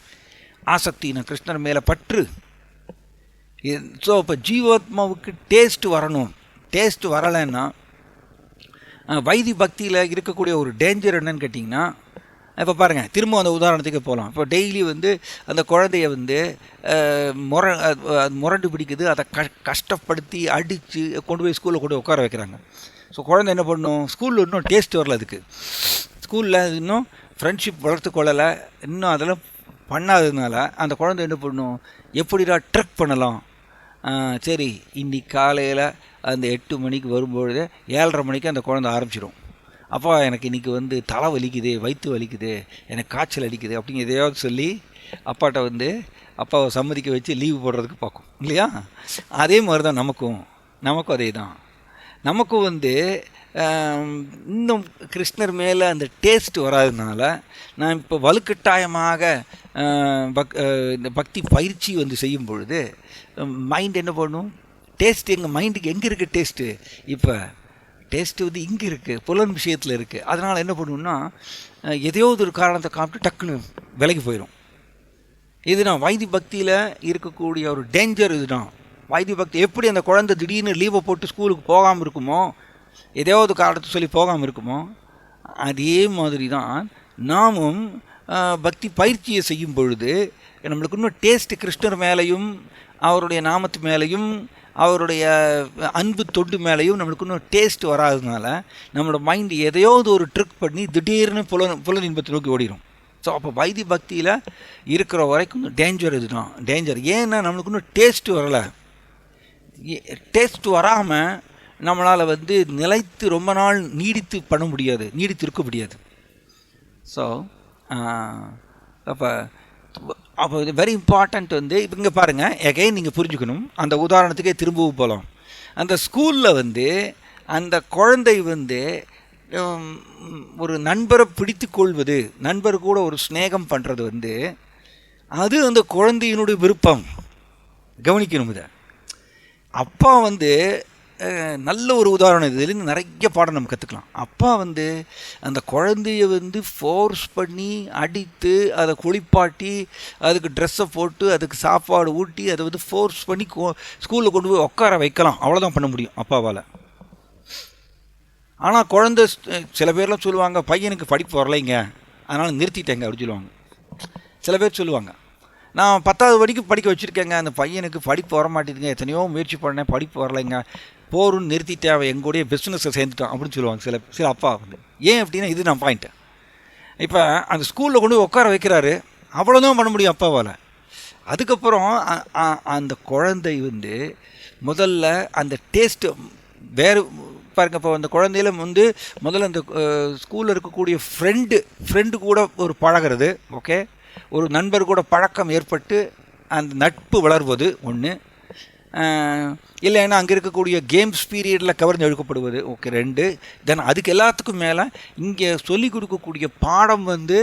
ஆசக்தினா கிருஷ்ணர் மேலே பற்று. ஸோ இப்போ ஜீவாத்மாவுக்கு டேஸ்ட் வரணும். டேஸ்ட் வரலைன்னா வைதி பக்தியில் இருக்கக்கூடிய ஒரு டேஞ்சர் என்னன்னு கேட்டிங்கன்னா, இப்போ பாருங்கள், திரும்ப அந்த உதாரணத்துக்கு போகலாம். இப்போ டெய்லி வந்து அந்த குழந்தைய வந்து முரண்டு பிடிக்குது, அதை கஷ்டப்படுத்தி அடித்து கொண்டு போய் ஸ்கூலில் கொண்டு உட்கார வைக்கிறாங்க. ஸோ குழந்தை என்ன பண்ணணும்? ஸ்கூலில் இன்னும் டேஸ்ட் வரல, அதுக்கு ஸ்கூலில் இன்னும் ஃப்ரெண்ட்ஷிப் வளர்த்து கொள்ளலை, இன்னும் அதெல்லாம் பண்ணாததுனால அந்த குழந்தை என்ன பண்ணணும்? எப்படிடா ட்ரிக் பண்ணலாம்? சரி, இன்னைக்கு காலையில் அந்த 8 மணிக்கு வரும்பொழுது 7:30 மணிக்கு அந்த குழந்தை ஆரம்பிச்சிடும். அப்பா எனக்கு இன்றைக்கி வந்து தலை வலிக்குது, வயிற்று வலிக்குது, எனக்கு காய்ச்சல் அடிக்குது அப்படிங்க எதையாவது சொல்லி அப்பாட்ட வந்து அப்பாவை சம்மதிக்க வச்சு லீவு போடுறதுக்கு பார்க்கும் இல்லையா? அதே மாதிரி தான் நமக்கும் அதே தான். நமக்கும் வந்து இன்னும் கிருஷ்ணர் மேலே அந்த டேஸ்ட் வராததுனால நான் இப்போ வலுக்கட்டாயமாக இந்த பக்தி பயிற்சி வந்து செய்யும் பொழுது மைண்ட் என்ன பண்ணும்? டேஸ்ட் எங்கள் மைண்டுக்கு எங்கே இருக்குது? டேஸ்ட்டு இப்போ டேஸ்ட்டு வந்து இங்கே இருக்குது, புலன் விஷயத்தில் இருக்குது. அதனால் என்ன பண்ணுவோம்னா எதையோ ஒரு காரணத்தை காமிட்டு டக்குன்னு விலகி போயிடும். இதுதான் வைத்தி பக்தியில் இருக்கக்கூடிய ஒரு டேஞ்சர். இதுதான் வைத்தி பக்தி. எப்படி அந்த குழந்தை திடீர்னு லீவை போட்டு ஸ்கூலுக்கு போகாமல் இருக்குமோ, எதையாவது காரணத்தை சொல்லி போகாமல் இருக்குமோ, அதே மாதிரி தான் நாமும் பக்தி பயிற்சியை செய்யும் பொழுது நம்மளுக்கு இன்னும் டேஸ்ட்டு கிருஷ்ணர் மேலேயும் அவருடைய நாமத்து மேலேயும் அவருடைய அன்பு தொண்டு மேலேயும் நம்மளுக்கு இன்னும் டேஸ்ட் வராததுனால நம்மளோட மைண்டு எதையாவது ஒரு ட்ரிக் பண்ணி திடீர்னு புலன் இன்பத்தை நோக்கி ஓடிடும். ஸோ அப்போ வைத்தி பக்தியில் இருக்கிற வரைக்கும் டேஞ்சர். இதுதான் டேஞ்சர். ஏன்னா நம்மளுக்கு இன்னும் டேஸ்ட்டு வரலை. டேஸ்ட் வராமல் நம்மளால் வந்து நிலைத்து ரொம்ப நாள் நீடித்து பண்ண முடியாது, நீடித்து இருக்க முடியாது. ஸோ அப்போ வெரி இம்பார்ட்டண்ட் வந்து இப்போ இங்கே பாருங்கள், எகைன் நீங்கள் புரிஞ்சுக்கணும். அந்த உதாரணத்துக்கே திரும்பவும் போகலாம். அந்த ஸ்கூலில் வந்து அந்த குழந்தை வந்து ஒரு நண்பரை பிடித்து கொள்வது, நண்பர் கூட ஒரு ஸ்நேகம் பண்ணுறது வந்து அது அந்த குழந்தையினுடைய விருப்பம். கவனிக்கணும் இதை. அப்பா வந்து நல்ல ஒரு உதாரணம். இதுலேருந்து நிறைய பாடம் நம்ம கற்றுக்கலாம். அப்பா வந்து அந்த குழந்தைய வந்து ஃபோர்ஸ் பண்ணி அடித்து அதை குளிப்பாட்டி அதுக்கு ட்ரெஸ்ஸை போட்டு அதுக்கு சாப்பாடு ஊட்டி அதை வந்து ஃபோர்ஸ் பண்ணி ஸ்கூலில் கொண்டு போய் உட்கார வைக்கலாம். அவ்வளோதான் பண்ண முடியும் அப்பாவால். ஆனால் குழந்தை சில பேர்லாம் சொல்லுவாங்க, பையனுக்கு படிப்பு வரலைங்க அதனால் நிறுத்திட்டேங்க அப்படின்னு சொல்லுவாங்க. சில பேர் சொல்லுவாங்க, நான் 10வது வரைக்கும் படிக்க வச்சுருக்கேங்க, அந்த பையனுக்கு படிப்பு வர மாட்டேதுங்க, எத்தனையோ முயற்சி பண்ணேன், படிப்பு வரலைங்க, போருன்னு நிறுத்திட்டேன், அவன் எங்களுடைய பிஸ்னஸை சேர்ந்துட்டான் அப்படின்னு சொல்லுவாங்க சில அப்பா வந்து. ஏன் அப்படின்னா இது நான் பாயிண்ட்டு. இப்போ அந்த ஸ்கூலில் கொண்டு போய் உட்கார வைக்கிறாரு, அவ்வளோதான் பண்ண முடியும் அப்பாவால். அதுக்கப்புறம் அந்த குழந்தை வந்து முதல்ல அந்த டேஸ்ட்டு வேறு பாருங்க. இப்போ அந்த குழந்தையில வந்து முதல்ல அந்த ஸ்கூலில் இருக்கக்கூடிய ஃப்ரெண்டு கூட ஒரு பழகிறது, ஓகே, ஒரு நண்பர் கூட பழக்கம் ஏற்பட்டு அந்த நட்பு வளர்வது ஒன்று. இல்லைன்னா அங்கே இருக்கக்கூடிய கேம்ஸ் பீரியடில் கவர்ந்து எழுக்கப்படுவது, ஓகே, 2. தென் அதுக்கு எல்லாத்துக்கும் மேலே இங்கே சொல்லிக் கொடுக்கக்கூடிய பாடம் வந்து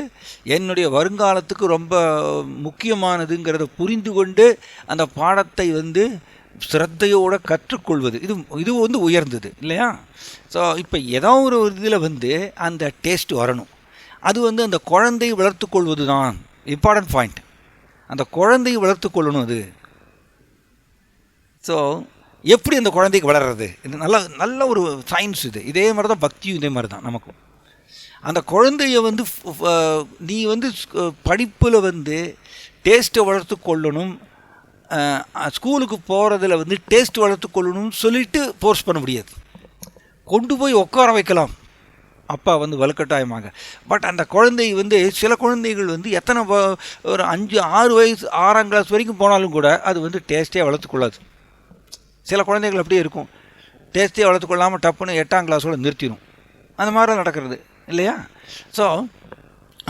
என்னுடைய வருங்காலத்துக்கு ரொம்ப முக்கியமானதுங்கிறத புரிந்து கொண்டு அந்த பாடத்தை வந்து சிரத்தையோடு கற்றுக்கொள்வது, இது வந்து உயர்ந்தது இல்லையா? ஸோ இப்போ ஏதோ ஒரு இதில் வந்து அந்த டேஸ்ட் வரணும். அது வந்து அந்த குழந்தையை வளர்த்து கொள்வது தான் இம்பார்ட்டன்ட் பாயிண்ட். அந்த குழந்தையை வளர்த்து கொள்ளணும் அது. ஸோ எப்படி அந்த குழந்தைக்கு வளர்கிறது, இது நல்ல ஒரு சயின்ஸ். இதே மாதிரி தான் பக்தியும் இதே மாதிரி தான் நமக்கும். அந்த குழந்தைய வந்து நீ வந்து படிப்பில் வந்து டேஸ்ட்டை வளர்த்து கொள்ளணும், ஸ்கூலுக்கு போகிறதுல வந்து டேஸ்ட் வளர்த்து கொள்ளணும்னு சொல்லிட்டு ஃபோர்ஸ் பண்ண முடியாது. கொண்டு போய் உட்கார வைக்கலாம் அப்பா வந்து வலுக்கட்டாயமாக. பட் அந்த குழந்தை வந்து சில குழந்தைகள் வந்து எத்தனை ஒரு 5-6 வயசு 6ஆம் கிளாஸ் வரைக்கும் போனாலும் கூட அது வந்து டேஸ்ட்டே வளர்த்துக்கொள்ளாது. சில குழந்தைகள் அப்படியே இருக்கும், டேஸ்ட்டே வளர்த்துக்கொள்ளாமல் டப்புன்னு 8ஆம் கிளாஸோடு நிறுத்திடும். அந்த மாதிரி நடக்கிறது இல்லையா? ஸோ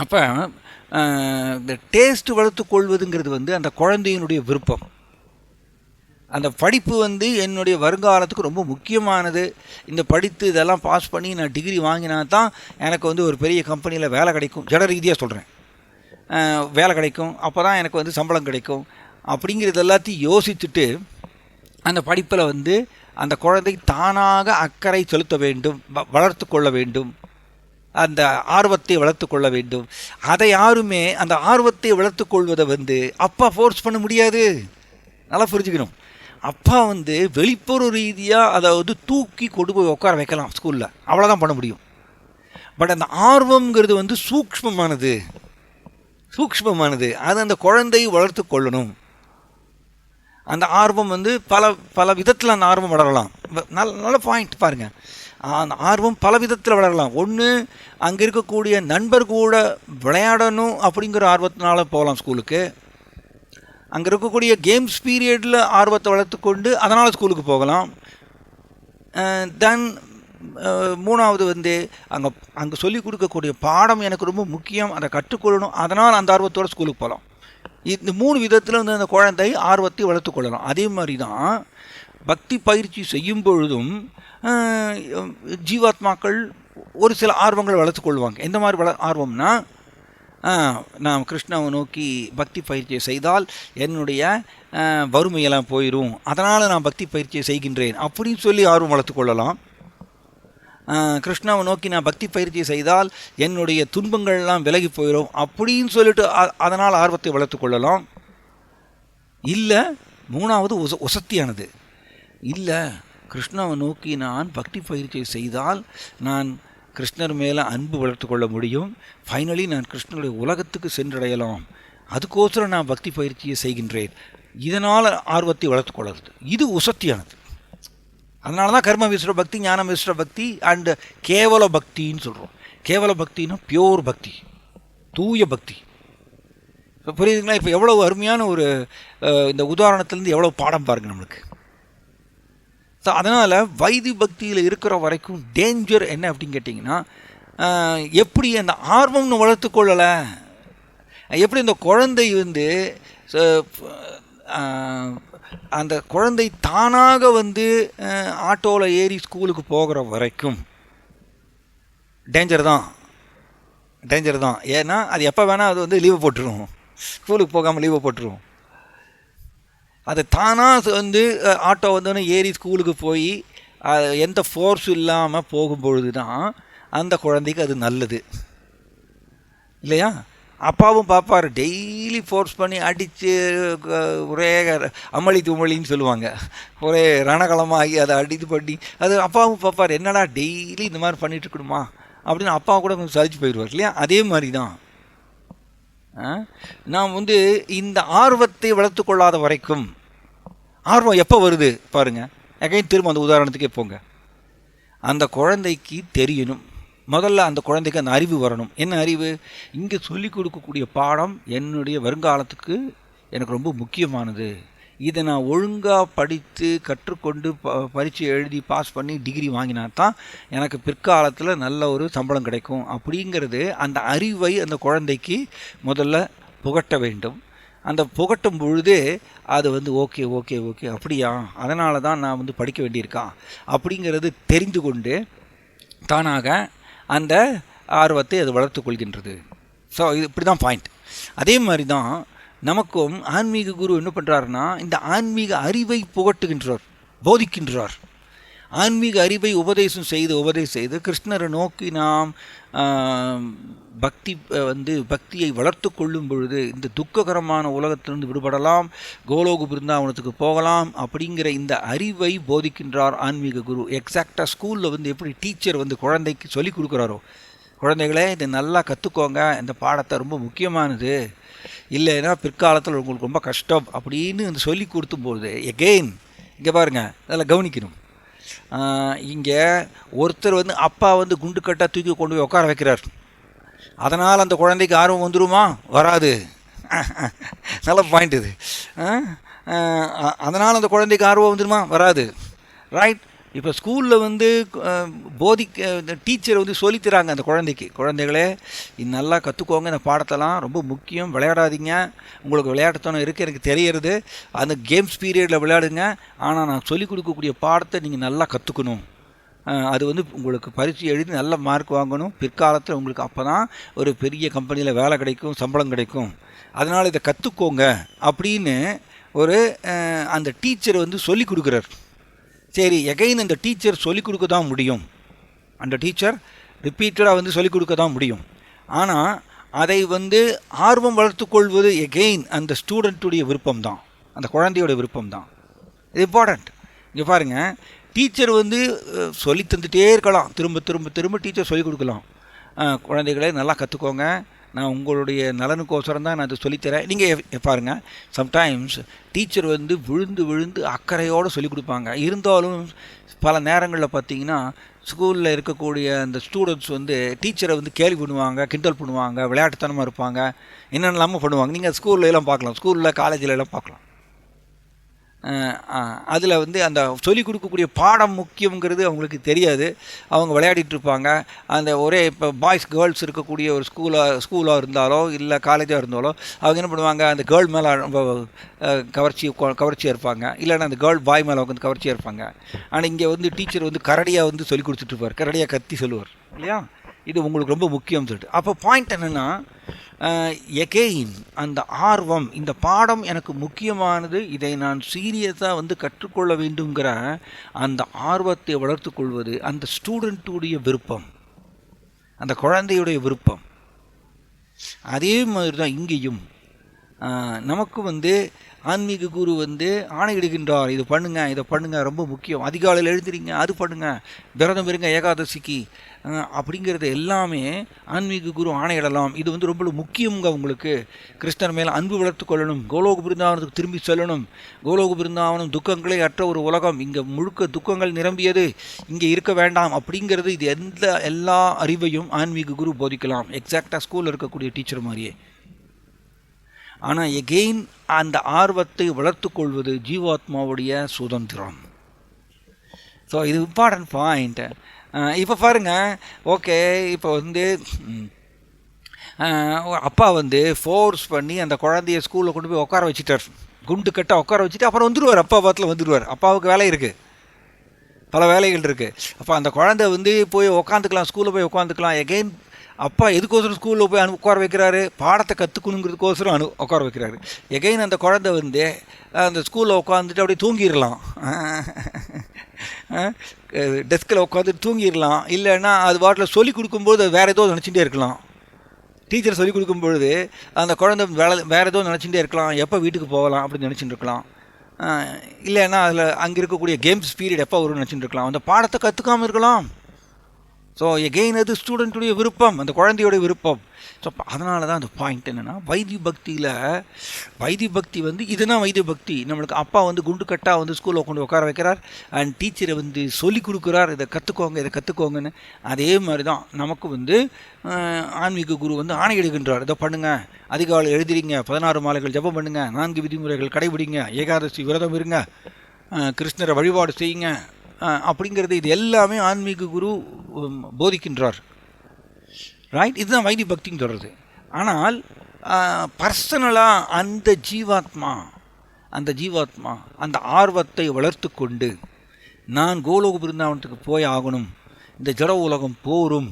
அப்போ இந்த டேஸ்ட்டு வளர்த்து கொள்வதுங்கிறது வந்து அந்த குழந்தையினுடைய விருப்பம். அந்த படிப்பு வந்து என்னுடைய வருங்காலத்துக்கு ரொம்ப முக்கியமானது. இந்த படித்து இதெல்லாம் பாஸ் பண்ணி நான் டிகிரி வாங்கினா தான் எனக்கு வந்து ஒரு பெரிய கம்பெனியில் வேலை கிடைக்கும், ஜட ரீதியாக சொல்கிறேன், வேலை கிடைக்கும், அப்போ தான் எனக்கு வந்து சம்பளம் கிடைக்கும் அப்படிங்கிறது எல்லாத்தையும் யோசிச்சுட்டு அந்த படிப்பில் வந்து அந்த குழந்தை தானாக அக்கறை செலுத்த வேண்டும், வளர்த்து கொள்ள வேண்டும், அந்த ஆர்வத்தை வளர்த்து கொள்ள வேண்டும். அதை யாருமே அந்த ஆர்வத்தை வளர்த்து கொள்வதை வந்து அப்பா ஃபோர்ஸ் பண்ண முடியாது. நல்லா புரிஞ்சுக்கணும். அப்பா வந்து வெளிப்புற ரீதியாக அதை வந்து தூக்கி கொண்டு போய் உட்கார வைக்கலாம் ஸ்கூலில், அவ்வளோதான் பண்ண முடியும். பட் அந்த ஆர்வங்கிறது வந்து சூக்ஷ்மமானது, அது அந்த குழந்தையை வளர்த்து கொள்ளணும். அந்த ஆர்வம் வந்து பல விதத்தில் அந்த ஆர்வம் வளரலாம். நல்ல பாயிண்ட் பாருங்கள். அந்த ஆர்வம் பல விதத்தில் வளரலாம். ஒன்று, அங்கே இருக்கக்கூடிய நண்பர் கூட விளையாடணும் அப்படிங்கிற ஆர்வத்தினால போகலாம் ஸ்கூலுக்கு. அங்கே இருக்கக்கூடிய கேம்ஸ் பீரியடில் ஆர்வத்தை வளர்த்து கொண்டு அதனால் ஸ்கூலுக்கு போகலாம். தென் 3வது வந்து அங்கே சொல்லிக் கொடுக்கக்கூடிய பாடம் எனக்கு ரொம்ப முக்கியம், அதை கற்றுக்கொள்ளணும், அதனால் அந்த ஆர்வத்தோடு ஸ்கூலுக்கு போகலாம். இந்த 3 விதத்தில் வந்து அந்த குழந்தை ஆர்வத்தை வளர்த்து கொள்ளலாம். அதே மாதிரி தான் பக்தி பயிற்சி செய்யும் பொழுதும் ஜீவாத்மாக்கள் ஒரு சில ஆர்வங்களை வளர்த்து கொள்வாங்க. எந்த மாதிரி ஆர்வம்னா, நான் கிருஷ்ணாவை நோக்கி பக்தி பயிற்சியை செய்தால் என்னுடைய வறுமையெல்லாம் போயிடும், அதனால் நான் பக்தி பயிற்சியை செய்கின்றேன் அப்படின்னு சொல்லி ஆர்வம் வளர்த்து கொள்ளலாம். கிருஷ்ணாவை நோக்கி நான் பக்தி பயிற்சி செய்தால் என்னுடைய துன்பங்கள்லாம் விலகி போயிடும் அப்படின்னு சொல்லிட்டு அதனால் ஆர்வத்தை வளர்த்து கொள்ளலாம். இல்லை, மூணாவது உசத்தியானது, இல்லை கிருஷ்ணாவை நோக்கி நான் பக்தி பயிற்சி செய்தால் நான் கிருஷ்ணர் மேலே அன்பு வளர்த்து கொள்ள முடியும், ஃபைனலி நான் கிருஷ்ணனுடைய உலகத்துக்கு சென்றடையலாம், அதுக்கோசரம் நான் பக்தி பயிற்சியை செய்கின்றேன், இதனால் ஆர்வத்தை வளர்த்து கொள்வது. இது உசத்தியானது. அதனால தான் கர்ம மிஸ்ர பக்தி, ஞான மிஸ்ர பக்தி அண்டு கேவல பக்தின்னு சொல்கிறோம். கேவல பக்தின்னா பியோர் பக்தி, தூய பக்தி. இப்போ புரியுதுங்களா? இப்போ எவ்வளோ அருமையான ஒரு இந்த உதாரணத்துலேருந்து எவ்வளோ பாடம் பாருங்கள் நம்மளுக்கு. ஸோ அதனால் வைதி பக்தியில் இருக்கிற வரைக்கும் டேஞ்சர் என்ன அப்படின்னு கேட்டிங்கன்னா, எப்படி அந்த ஆர்வம்னு வளர்த்து கொள்ளலை, எப்படி இந்த குழந்தை வந்து அந்த குழந்தை தானாக வந்து ஆட்டோவில் ஏறி ஸ்கூலுக்கு போகிற வரைக்கும் டேஞ்சர் தான். ஏன்னா அது எப்போ வேணால் அது வந்து லீவை போட்டுரும், ஸ்கூலுக்கு போகாமல் லீவை போட்டுரும். அது தானாக வந்து ஆட்டோ வந்தோடனே ஏறி ஸ்கூலுக்கு போய் எந்த ஃபோர்ஸ் இல்லாமல் போகும்பொழுது தான் அந்த குழந்தைக்கு அது நல்லது இல்லையா? அப்பாவும் பாப்பார் டெய்லி ஃபோர்ஸ் பண்ணி அடித்து ஒரே அமளி துமளின்னு சொல்லுவாங்க, ஒரே ரணகலமாகி அதை அடித்து பண்ணி அது அப்பாவும் பாப்பார், என்னடா டெய்லி இந்த மாதிரி பண்ணிகிட்டு இருக்கணுமா அப்படின்னு அப்பா கூட கொஞ்சம் சலிச்சு போயிடுவார் இல்லையா? அதே மாதிரி தான் நாம் வந்து இந்த ஆர்வத்தை வளர்த்து கொள்ளாத வரைக்கும், ஆர்வம் எப்போ வருது பாருங்கள், எகைன் திரும்ப அந்த உதாரணத்துக்கே போங்க. அந்த குழந்தைக்கு தெரியணும், முதல்ல அந்த குழந்தைக்கு அந்த அறிவு வரணும். என்ன அறிவு? இங்கே சொல்லிக் கொடுக்கக்கூடிய பாடம் என்னுடைய வருங்காலத்துக்கு எனக்கு ரொம்ப முக்கியமானது, இதை நான் ஒழுங்காக படித்து கற்றுக்கொண்டு பரீட்சை எழுதி பாஸ் பண்ணி டிகிரி வாங்கினா தான் எனக்கு பிற்காலத்தில் நல்ல ஒரு சம்பளம் கிடைக்கும் அப்படிங்கிறது அந்த அறிவை அந்த குழந்தைக்கு முதல்ல புகட்ட வேண்டும். அந்த புகட்டும் பொழுது அது வந்து ஓகே ஓகே ஓகே அப்படியா, அதனால தான் நான் வந்து படிக்க வேண்டியிருக்கான் அப்படிங்கிறது தெரிந்து கொண்டு தானாக அந்த ஆர்வத்தை அது வளர்த்து கொள்கின்றது. ஸோ இது இப்படி தான் பாயிண்ட். அதே மாதிரி தான் நமக்கும் ஆன்மீக குரு என்ன பண்ணுறாருன்னா, இந்த ஆன்மீக அறிவை புகட்டுகின்றார், போதிக்கின்றார். ஆன்மீக அறிவை உபதேசம் செய்து கிருஷ்ணரை நோக்கி நாம் பக்தியை வளர்த்து கொள்ளும் பொழுது இந்த துக்ககரமான உலகத்திலிருந்து விடுபடலாம், கோலோக பிருந்தாவனத்துக்கு போகலாம் அப்படிங்கிற இந்த அறிவை போதிக்கின்றார் ஆன்மீக குரு. எக்ஸாக்டாக ஸ்கூலில் வந்து எப்படி டீச்சர் வந்து குழந்தைக்கு சொல்லிக் கொடுக்குறாரோ, குழந்தைகளே இதை நல்லா கற்றுக்கோங்க, இந்த பாடத்தை ரொம்ப முக்கியமானது, இல்லைன்னா பிற்காலத்தில் உங்களுக்கு ரொம்ப கஷ்டம் அப்படின்னு இந்த சொல்லி கொடுத்தும்போது எகெயின் இங்கே பாருங்கள், அதில் கவனிக்கணும். இங்கே ஒருத்தர் வந்து அப்பா வந்து குண்டு கட்டாக தூக்கி கொண்டு போய் உட்கார வைக்கிறார், அதனால் அந்த குழந்தைக்கு ஆர்வம் வந்துடுமா? வராது. நல்ல பாயிண்ட் இது. அதனால் அந்த குழந்தைக்கு ஆர்வம் வந்துடுமா? வராது. ரைட். இப்போ ஸ்கூலில் வந்து டீச்சர் வந்து சொல்லித்தராங்க அந்த குழந்தைகளே இது நல்லா கற்றுக்கோங்க, இந்த பாடத்தெல்லாம் ரொம்ப முக்கியம், விளையாடாதீங்க, உங்களுக்கு விளையாட்டுத்தனம் இருக்குது எனக்கு தெரியறது, அந்த கேம்ஸ் பீரியடில் விளையாடுங்க, ஆனால் நான் சொல்லிக் கொடுக்கக்கூடிய பாடத்தை நீங்கள் நல்லா கற்றுக்கணும், அது வந்து உங்களுக்கு பரீட்சை எழுதி நல்ல மார்க் வாங்கணும், பிற்காலத்தில் உங்களுக்கு அப்போ தான் ஒரு பெரிய கம்பெனியில் வேலை கிடைக்கும், சம்பளம் கிடைக்கும், அதனால் இதை கற்றுக்கோங்க அப்படின்னு ஒரு அந்த டீச்சர் வந்து சொல்லிக் கொடுக்குறார். சரி, எகைன் அந்த டீச்சர் சொல்லிக் கொடுக்க தான் முடியும், அந்த டீச்சர் ரிப்பீட்டடாக வந்து சொல்லிக் கொடுக்க தான் முடியும். ஆனால் அதை வந்து ஆர்வம் வளர்த்து கொள்வது எகெயின் அந்த ஸ்டூடெண்ட்டுடைய விருப்பம் தான், அந்த குழந்தையோட விருப்பம் தான். இது இம்பார்ட்டண்ட். இங்கே பாருங்கள், டீச்சர் வந்து சொல்லி தந்துகிட்டே இருக்கலாம், திரும்ப திரும்ப திரும்ப டீச்சர் சொல்லிக் கொடுக்கலாம், குழந்தைகளே நல்லா கற்றுக்கோங்க, நான் உங்களுடைய நலனுக்கோசரம் தான் நான் அதை சொல்லித்தரேன். நீங்கள் பாருங்கள், சம்டைம்ஸ் டீச்சர் வந்து விழுந்து விழுந்து அக்கறையோடு சொல்லிக் கொடுப்பாங்க. இருந்தாலும் பல நேரங்களில் பார்த்தீங்கன்னா ஸ்கூலில் இருக்கக்கூடிய அந்த ஸ்டூடெண்ட்ஸ் வந்து டீச்சரை வந்து கேலி பண்ணுவாங்க, கிண்டல் பண்ணுவாங்க, விளையாட்டுத்தனமாக இருப்பாங்க, என்னென்னலாமல் பண்ணுவாங்க. நீங்கள் ஸ்கூலில் எல்லாம் பார்க்கலாம், ஸ்கூலில் காலேஜில் எல்லாம் பார்க்கலாம். அதில் வந்து அந்த சொல்லிக் கொடுக்கக்கூடிய பாடம் முக்கியங்கிறது அவங்களுக்கு தெரியாது, அவங்க விளையாடிட்டுருப்பாங்க. அந்த ஒரே இப்போ பாய்ஸ் கேர்ள்ஸ் இருக்கக்கூடிய ஒரு ஸ்கூலாக இருந்தாலோ இல்லை காலேஜாக இருந்தாலோ அவங்க என்ன பண்ணுவாங்க, அந்த கேர்ள் மேலே ரொம்ப கவர்ச்சியாக இருப்பாங்க, இல்லைன்னா அந்த கேர்ள் பாய் மேலே வந்து கவர்ச்சியாக இருப்பாங்க. ஆனால் இங்கே வந்து டீச்சர் வந்து கரடியாக வந்து சொல்லி கொடுத்துட்ருப்பார், கரடியாக கத்தி சொல்லுவார் இல்லையா, இது உங்களுக்கு ரொம்ப முக்கியம் சொல்லிட்டு. அப்போ பாயிண்ட் என்னென்னா, எகெயின் அந்த ஆர்வம், இந்த பாடம் எனக்கு முக்கியமானது, இதை நான் சீரியஸாக வந்து கற்றுக்கொள்ள வேண்டுங்கிற அந்த ஆர்வத்தை வளர்த்து கொள்வது அந்த ஸ்டூடெண்ட்டுடைய விருப்பம், அந்த குழந்தையுடைய விருப்பம். அதே மாதிரி தான் இங்கேயும் நமக்கு வந்து ஆன்மீக குரு வந்து ஆணையிடுகின்றார், இது பண்ணுங்கள், இதை பண்ணுங்கள், ரொம்ப முக்கியம், அதிகாலையில் எழுந்திரிங்க, அது பண்ணுங்கள், விரதம் இருங்க ஏகாதசிக்கு, அப்படிங்கிறது எல்லாமே ஆன்மீக குரு ஆணையிடலாம். இது வந்து ரொம்ப முக்கியங்க. உங்களுக்கு கிருஷ்ணர் மேலே அன்பு வளர்த்து கொள்ளணும், கோலோக பிருந்தாவனத்துக்கு திரும்பி செல்லணும். கோலோக பிருந்தாவனம் துக்கங்களே அற்ற ஒரு உலகம், இங்கே முழுக்க துக்கங்கள் நிரம்பியது, இங்கே இருக்க வேண்டாம் அப்படிங்கிறது, இது எல்லா அறிவையும் ஆன்மீக குரு போதிக்கலாம், எக்ஸாக்டாக ஸ்கூலில் இருக்கக்கூடிய டீச்சர் மாதிரியே. ஆனால் எகெயின் அந்த ஆர்வத்தை வளர்த்து கொள்வது ஜீவாத்மாவுடைய சுதந்திரம். ஸோ இது இம்பார்ட்டன்ட் பாயிண்ட். இப்போ பாருங்கள், ஓகே, இப்போ வந்து அப்பா வந்து ஃபோர்ஸ் பண்ணி அந்த குழந்தைய ஸ்கூலில் கொண்டு போய் உட்கார வச்சுட்டார், குண்டு கட்டாக உட்கார வச்சுட்டு அப்புறம் வந்துடுவார். அப்பா பாத்தில் வந்துடுவார். அப்பாவுக்கு வேலை இருக்குது, பல வேலைகள் இருக்குது. அப்போ அந்த குழந்தை வந்து போய் உட்காந்துக்கலாம், ஸ்கூலில் போய் உட்காந்துக்கலாம். எகெயின் அப்பா எதுக்கோசரம் ஸ்கூலில் போய் உட்கார வைக்கிறாரு, பாடத்தை கற்றுக்கணுங்கிறதுக்கோசரம் உட்கார வைக்கிறாரு. எகைன் அந்த குழந்தை வந்து அந்த ஸ்கூலில் உட்காந்துட்டு அப்படியே தூங்கிடலாம், டெஸ்கில் உட்காந்துட்டு தூங்கிடலாம். இல்லைன்னா அது வாட்டில் சொல்லிக் கொடுக்கும்போது அது வேறு ஏதோ நினச்சிட்டே இருக்கலாம். டீச்சர் சொல்லிக் கொடுக்கும்பொழுது அந்த குழந்தை வேறு ஏதோ நினச்சிட்டே இருக்கலாம், எப்போ வீட்டுக்கு போகலாம் அப்படின்னு நினச்சிட்டு இருக்கலாம். இல்லைன்னா அதில் அங்கே இருக்கக்கூடிய கேம்ஸ் பீரியட் எப்போ வரும்னு நினச்சிட்டு இருக்கலாம். அந்த பாடத்தை கற்றுக்காமல் இருக்கலாம். ஸோ எகெயின் அது ஸ்டூடெண்ட்டுடைய விருப்பம், அந்த குழந்தையோடைய விருப்பம். ஸோ அதனால தான் அந்த பாயிண்ட் என்னென்னா, வைத்திய பக்தியில் வைத்திய பக்தி வந்து இதுதான் வைத்திய பக்தி. நம்மளுக்கு அப்பா வந்து குண்டு கட்டாக வந்து ஸ்கூலில் கொண்டு உட்கார வைக்கிறார், அண்ட் டீச்சரை வந்து சொல்லிக் கொடுக்குறார், இதை கற்றுக்கோங்க, இதை கற்றுக்கோங்கன்னு. அதே மாதிரி தான் நமக்கு வந்து ஆன்மீக குரு வந்து ஆணையிடுகின்றார், இதை பண்ணுங்கள், அதிகாலை எழுதிரிங்க, 16 மாலைகள் ஜபம் பண்ணுங்கள், 4 விதிமுறைகள் கடைபிடிங்க, ஏகாதசி விரதம் இருங்க, கிருஷ்ணரை வழிபாடு செய்யுங்க அப்படிங்கிறது. இது எல்லாமே ஆன்மீக குரு போதிக்கின்றார். ரைட், இதுதான் வைத்திய பக்தின்னு சொல்கிறது. ஆனால் பர்சனலாக அந்த ஜீவாத்மா அந்த ஆர்வத்தை வளர்த்து கொண்டு, நான் கோலோக பிருந்தாவனத்துக்கு போய் ஆகணும், இந்த ஜட உலகம் போரும்,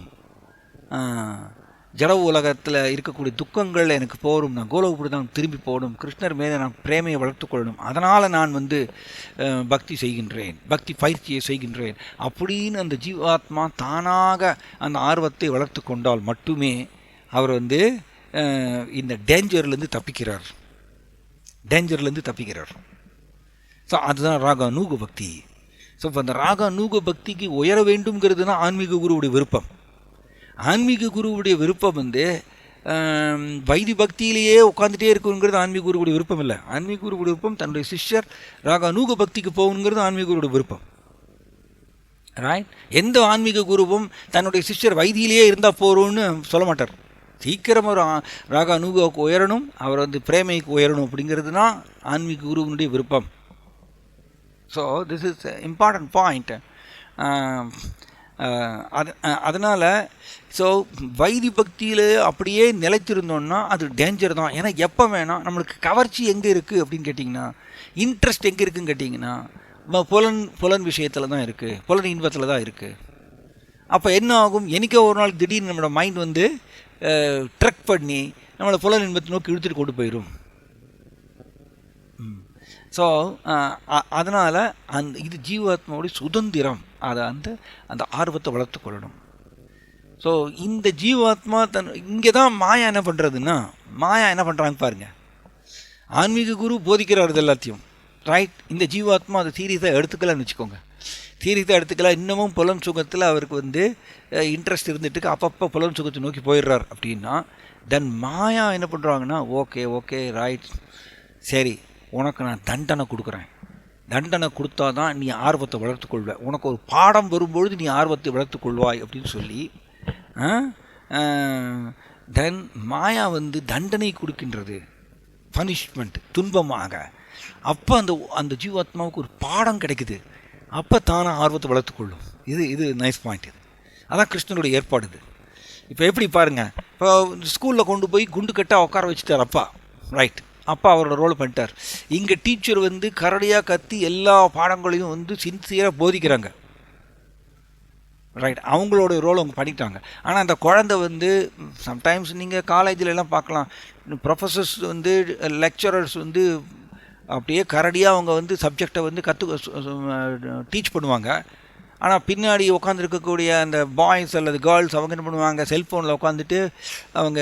ஜட உலகத்தில் இருக்கக்கூடிய துக்கங்கள் எனக்கு போரும், நான் கோலோக பிருந்தாவனம் திரும்பி போகணும், கிருஷ்ணர் மேலே நான் பிரேமையை வளர்த்து கொள்ளணும், அதனால் நான் வந்து பக்தி செய்கின்றேன், பக்தி பயிற்சியை செய்கின்றேன் அப்படின்னு அந்த ஜீவாத்மா தானாக அந்த ஆர்வத்தை வளர்த்து கொண்டால் மட்டுமே அவர் வந்து இந்த டேஞ்சர்லேருந்து தப்பிக்கிறார். ஸோ அதுதான் ராக நூக பக்தி. ஸோ இப்போ அந்த ராக நூக பக்திக்கு உயர வேண்டும்ங்கிறது தான் ஆன்மீக குருவுடைய விருப்பம். ஆன்மீக குருவுடைய விருப்பம் வந்து வைத்திய பக்தியிலேயே உட்காந்துட்டே இருக்குங்கிறது ஆன்மீக குருவுடைய விருப்பம் இல்லை. ஆன்மீக குருவுடைய விருப்பம் தன்னுடைய சிஷ்யர் ராக நூக பக்திக்கு போகணுங்கிறது ஆன்மீக குருவுடைய விருப்பம். ரைட், எந்த ஆன்மீக குருவும் தன்னுடைய சிஷ்யர் வைத்தியிலேயே இருந்தால் போகிறோன்னு சொல்ல மாட்டார். சீக்கிரம் ஒரு ராக நூகாவுக்கு உயரணும், அவர் வந்து பிரேமைக்கு உயரணும் அப்படிங்கிறது தான் ஆன்மீக குருவினுடைய விருப்பம். So this is important point. அதனால் ஸோ வைத்திய பக்தியில் அப்படியே நிலைத்திருந்தோன்னா அது டேஞ்சர் தான். ஏன்னா எப்போ வேணால் நம்மளுக்கு கவர்ச்சி எங்கே இருக்குது அப்படின்னு கேட்டிங்கன்னா, இன்ட்ரெஸ்ட் எங்கே இருக்குதுன்னு கேட்டிங்கன்னா, புலன் விஷயத்தில் தான் இருக்குது, புலன் இன்பத்தில் தான் இருக்குது. அப்போ என்ன ஆகும், என்றைக்கோ ஒரு நாள் திடீர்னு நம்மளோட மைண்ட் வந்து ட்ரெக் பண்ணி நம்மளை புலன் இன்பத்தை நோக்கி இழுத்துட்டு கொண்டு போயிடும். ஸோ அதனால் இது ஜீவாத்மாவுடைய சுதந்திரம், அதை அந்த ஆர்வத்தை வளர்த்து கொள்ளணும். ஸோ இந்த ஜீவாத்மா இங்கே தான் மாயா என்ன பண்ணுறதுன்னா, மாயா என்ன பண்ணுறாங்க பாருங்கள். ஆன்மீக குரு போதிக்கிறார் இது எல்லாத்தையும், ரைட். இந்த ஜீவாத்மா அதை சீரியஸாக எடுத்துக்கலாம்னு வச்சுக்கோங்க. சீரியஸாக எடுத்துக்கலாம். இன்னமும் புலன் சுகத்தில் அவருக்கு வந்து இன்ட்ரெஸ்ட் இருந்துட்டு அப்பப்போ புலன் சுகத்தை நோக்கி போயிடுறார் அப்படின்னா, தென் மாயா என்ன பண்ணுறாங்கன்னா, ஓகே ரைட், சரி, உனக்கு நான் தண்டனை கொடுக்குறேன், தண்டனை கொடுத்தா தான் நீ ஆர்வத்தை வளர்த்துக்கொள்வாய், உனக்கு ஒரு பாடம் வரும்பொழுது நீ ஆர்வத்தை வளர்த்துக்கொள்வாய் அப்படின்னு சொல்லி தென் மாயா வந்து தண்டனை கொடுக்கின்றது, பனிஷ்மெண்ட், துன்பமாக. அப்போ அந்த ஜீவாத்மாவுக்கு ஒரு பாடம் கிடைக்குது, அப்போ தானாக ஆர்வத்தை வளர்த்துக்கொள்ளும். இது நைஸ் பாயிண்ட். இது அதான் கிருஷ்ணனுடைய ஏற்பாடு. இது இப்போ எப்படி பாருங்கள், இப்போ ஸ்கூலில் கொண்டு போய் குண்டு கட்டாக உட்கார வச்சுட்டார் அப்பா, ரைட். அப்பா அவரோட ரோல் பண்ணிட்டார். இங்கே டீச்சர் வந்து கரடியாக கத்தி எல்லா பாடங்களையும் வந்து சின்சியராக போதிக்கிறாங்க. ரைட், அவங்களோட ரோல் அவங்க பண்ணிட்டாங்க. ஆனால் அந்த குழந்தை வந்து சம்டைம்ஸ் நீங்கள் காலேஜில் எல்லாம் பார்க்கலாம், ப்ரொஃபஸர்ஸ் வந்து லெக்சரர்ஸ் வந்து அப்படியே கரடியாக அவங்க வந்து சப்ஜெக்டை வந்து டீச் பண்ணுவாங்க. ஆனால் பின்னாடி உட்காந்துருக்கக்கூடிய அந்த பாய்ஸ் அல்லது கேர்ள்ஸ் அவங்க என்ன பண்ணுவாங்க, செல்ஃபோனில் உட்காந்துட்டு அவங்க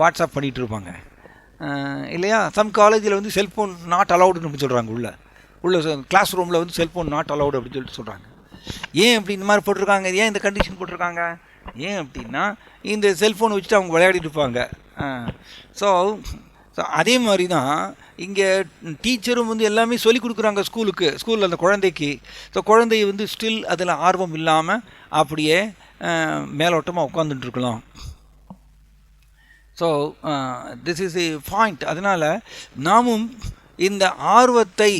வாட்ஸ்அப் பண்ணிகிட்டு இருப்பாங்க இல்லையா. சம் காலேஜில் வந்து செல்ஃபோன் நாட் அலவுடுன்னு சொல்கிறாங்க, உள்ள கிளாஸ் ரூமில் வந்து செல்ஃபோன் நாட் அலவுடு அப்படின்னு சொல்லிட்டு சொல்கிறாங்க. ஏன் அப்படி இந்த மாதிரி போட்டிருக்காங்க, ஏன் இந்த கண்டிஷன் போட்டிருக்காங்க, ஏன் அப்படின்னா இந்த செல்ஃபோனை வச்சுட்டு அவங்க விளையாடிட்டு இருப்பாங்க. ஸோ அதே மாதிரி தான் இங்கே டீச்சரும் வந்து எல்லாமே சொல்லிக் கொடுக்குறாங்க ஸ்கூலில் அந்த குழந்தைக்கு. ஸோ குழந்தைய வந்து ஸ்டில் அதில் ஆர்வம் இல்லாமல் அப்படியே மேலோட்டமாக உட்காந்துட்டுருக்கலாம். So this is a point. அதனால் நாமும் இந்த ஆர்வத்தை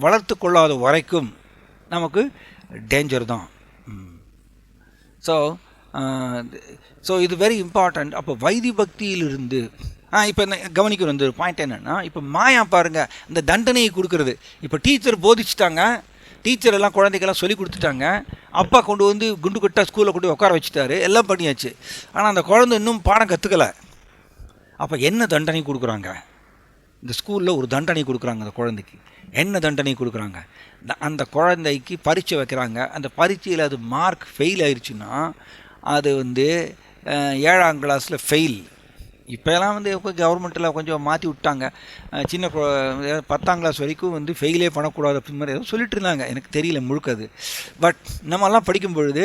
வளர்த்து கொள்ளாத வரைக்கும் நமக்கு டேஞ்சர் தான். ஸோ இது வெரி இம்பார்ட்டண்ட். அப்போ வைதி பக்தியிலிருந்து இப்போ கவனிக்கிற வந்து பாயிண்ட் என்னென்னா, இப்போ மாயா பாருங்கள், இந்த தண்டனையை கொடுக்கறது. இப்போ டீச்சர் போதிச்சுட்டாங்க, டீச்சர் எல்லாம் குழந்தைக்கெல்லாம் சொல்லி கொடுத்துட்டாங்க, அப்பா கொண்டு வந்து குண்டு கட்டா ஸ்கூலில் கொண்டு உட்கார வச்சுட்டாரு, எல்லாம் பண்ணியாச்சு. ஆனால் அந்த குழந்தை இன்னும் பாடம் கற்றுக்கலை. அப்போ என்ன தண்டனை கொடுக்குறாங்க? இந்த ஸ்கூலில் ஒரு தண்டனை கொடுக்குறாங்க. அந்த குழந்தைக்கு என்ன தண்டனை கொடுக்குறாங்க? அந்த குழந்தைக்கு பரீட்சை வைக்கிறாங்க. அந்த பரீட்சையில் அது மார்க் ஃபெயில் ஆயிடுச்சுன்னா அது வந்து 7ஆம் கிளாஸில் ஃபெயில். இப்போலாம் வந்து கவர்மெண்ட்டில் கொஞ்சம் மாற்றி விட்டாங்க. சின்ன 10ஆம் கிளாஸ் வரைக்கும் வந்து ஃபெயிலே பண்ணக்கூடாது அப்படின்னு மாதிரி ஏதோ சொல்லிட்டு இருந்தாங்க, எனக்கு தெரியல முழுக்கது. பட் நம்மலாம் படிக்கும் பொழுது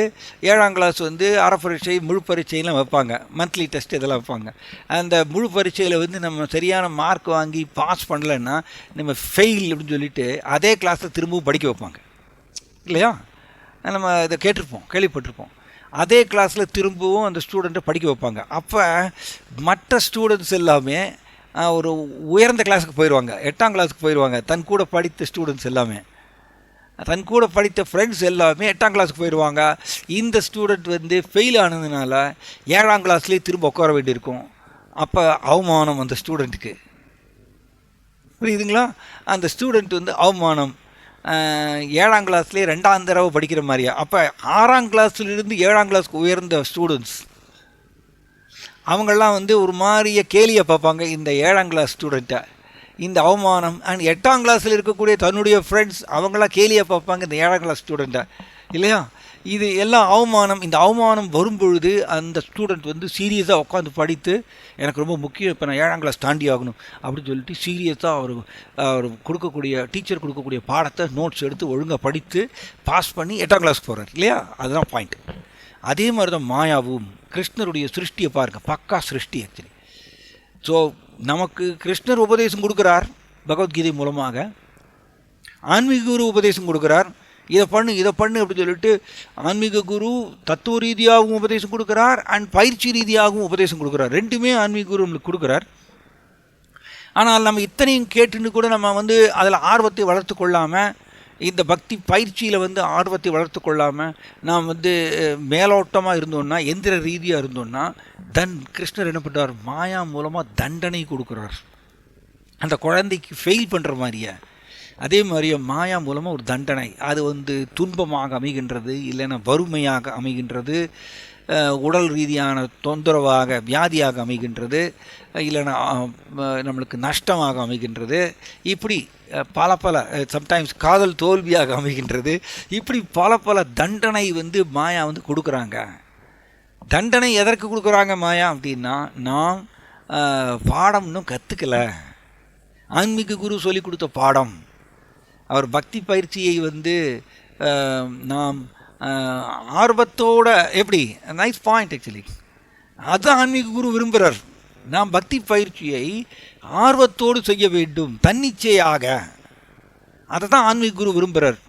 7ஆம் கிளாஸ் வந்து அரை பரீட்சை முழு பரீட்சைலாம் வைப்பாங்க, மந்த்லி டெஸ்ட் இதெல்லாம் வைப்பாங்க. அந்த முழு பரீட்சையில் வந்து நம்ம சரியான மார்க் வாங்கி பாஸ் பண்ணலைன்னா நம்ம ஃபெயில் அப்படின்னு சொல்லிட்டு அதே கிளாஸில் திரும்பவும் படிக்க வைப்பாங்க இல்லையா. நம்ம இதை கேள்விப்பட்டிருப்போம். அதே கிளாஸில் திரும்பவும் அந்த ஸ்டூடெண்ட்டை படிக்க வைப்பாங்க. அப்போ மற்ற ஸ்டூடெண்ட்ஸ் எல்லாமே ஒரு உயர்ந்த கிளாஸுக்கு போயிடுவாங்க, 8ஆம் கிளாஸுக்கு போயிடுவாங்க. தன் கூட படித்த ஸ்டூடெண்ட்ஸ் எல்லாமே, தன் கூட படித்த ஃப்ரெண்ட்ஸ் எல்லாமே 8ஆம் கிளாஸுக்கு போயிடுவாங்க. இந்த ஸ்டூடெண்ட் வந்து ஃபெயில் ஆனதுனால 7ஆம் கிளாஸ்லேயே திரும்ப உட்கார வேண்டியிருக்கும். அப்போ அவமானம் அந்த ஸ்டூடெண்ட்டுக்கு, புரியுதுங்களா? அந்த ஸ்டூடெண்ட் வந்து அவமானம். 7ஆம் கிளாஸ்லேயே 2ஆம் தடவை படிக்கிற மாதிரியா. அப்போ 6ஆம் கிளாஸ்லேருந்து 7ஆம் கிளாஸ்க்கு உயர்ந்த ஸ்டூடெண்ட்ஸ் அவங்கெல்லாம் வந்து ஒரு மாதிரியே கேலியை பார்ப்பாங்க இந்த 7ஆம் கிளாஸ் ஸ்டூடெண்ட்டை. இந்த அவமானம். அண்ட் 8ஆம் கிளாஸில் இருக்கக்கூடிய தன்னுடைய ஃப்ரெண்ட்ஸ் அவங்களாம் கேலியை பார்ப்பாங்க இந்த 7ஆம் கிளாஸ் ஸ்டூடெண்ட்டை இல்லையா. இது எல்லாம் அவமானம். இந்த அவமானம் வரும்பொழுது அந்த ஸ்டூடெண்ட் வந்து சீரியஸாக உட்காந்து படித்து, எனக்கு ரொம்ப முக்கியம், இப்போ நான் 7ஆம் கிளாஸ் தாண்டி ஆகணும் அப்படின்னு சொல்லிட்டு சீரியஸாக அவர் டீச்சர் கொடுக்கக்கூடிய பாடத்தை நோட்ஸ் எடுத்து ஒழுங்காக படித்து பாஸ் பண்ணி 8ஆம் கிளாஸ்க்கு போகிறார் இல்லையா. அதுதான் பாயிண்ட். அதே மாதிரி தான் மாயாவும் கிருஷ்ணருடைய சிருஷ்டியை பாருங்கள், பக்கா சிருஷ்டி ஆக்சுவலி. ஸோ நமக்கு கிருஷ்ணர் உபதேசம் கொடுக்குறார் பகவத்கீதை மூலமாக, ஆன்மீக குரு உபதேசம் கொடுக்குறார், இதை பண்ணு அப்படின்னு சொல்லிட்டு ஆன்மீக குரு தத்துவ ரீதியாகவும் உபதேசம் கொடுக்குறார் அண்ட் பயிற்சி ரீதியாகவும் உபதேசம் கொடுக்குறார். ரெண்டுமே ஆன்மீக குரு நம்மளுக்கு கொடுக்குறார். ஆனால் நம்ம இத்தனையும் கேட்டுன்னு கூட நம்ம வந்து அதில் ஆர்வத்தை வளர்த்து கொள்ளாமல், இந்த பக்தி பயிற்சியில் வந்து ஆர்வத்தை வளர்த்து கொள்ளாமல் நாம் வந்து மேலோட்டமாக இருந்தோன்னா, எந்திர ரீதியாக இருந்தோன்னா, கிருஷ்ணர் என்ன பண்ணுறார், மாயா மூலமாக தண்டனை கொடுக்குறார் அந்த குழந்தைக்கு ஃபெயில் பண்ணுற மாதிரியே. அதே மாதிரியே மாயா மூலமாக ஒரு தண்டனை, அது வந்து துன்பமாக அமைகின்றது, இல்லைன்னா வறுமையாக அமைகின்றது, உடல் ரீதியான தொந்தரவாக வியாதியாக அமைகின்றது, இல்லைன்னா நம்மளுக்கு நஷ்டமாக அமைகின்றது. இப்படி பல சம்டைம்ஸ் காதல் தோல்வியாக அமைகின்றது. இப்படி பல தண்டனை வந்து மாயா வந்து கொடுக்குறாங்க. தண்டனை எதற்கு கொடுக்குறாங்க மாயா அப்படின்னா, நாம் பாடம் இன்னும் கற்றுக்கலை, ஆன்மீக குரு சொல்லி கொடுத்த பாடம், அவர் பக்தி பயிற்சியை வந்து நாம் ஆர்வத்தோட, எப்படி நைஸ் பாயிண்ட் ஆக்சுவலி, அதுதான் ஆன்மீக குரு விரும்புகிறார். நாம் பக்தி பயிற்சியை ஆர்வத்தோடு செய்ய வேண்டும், தன்னிச்சையாக. அதை தான் ஆன்மீக குரு விரும்புகிறார்.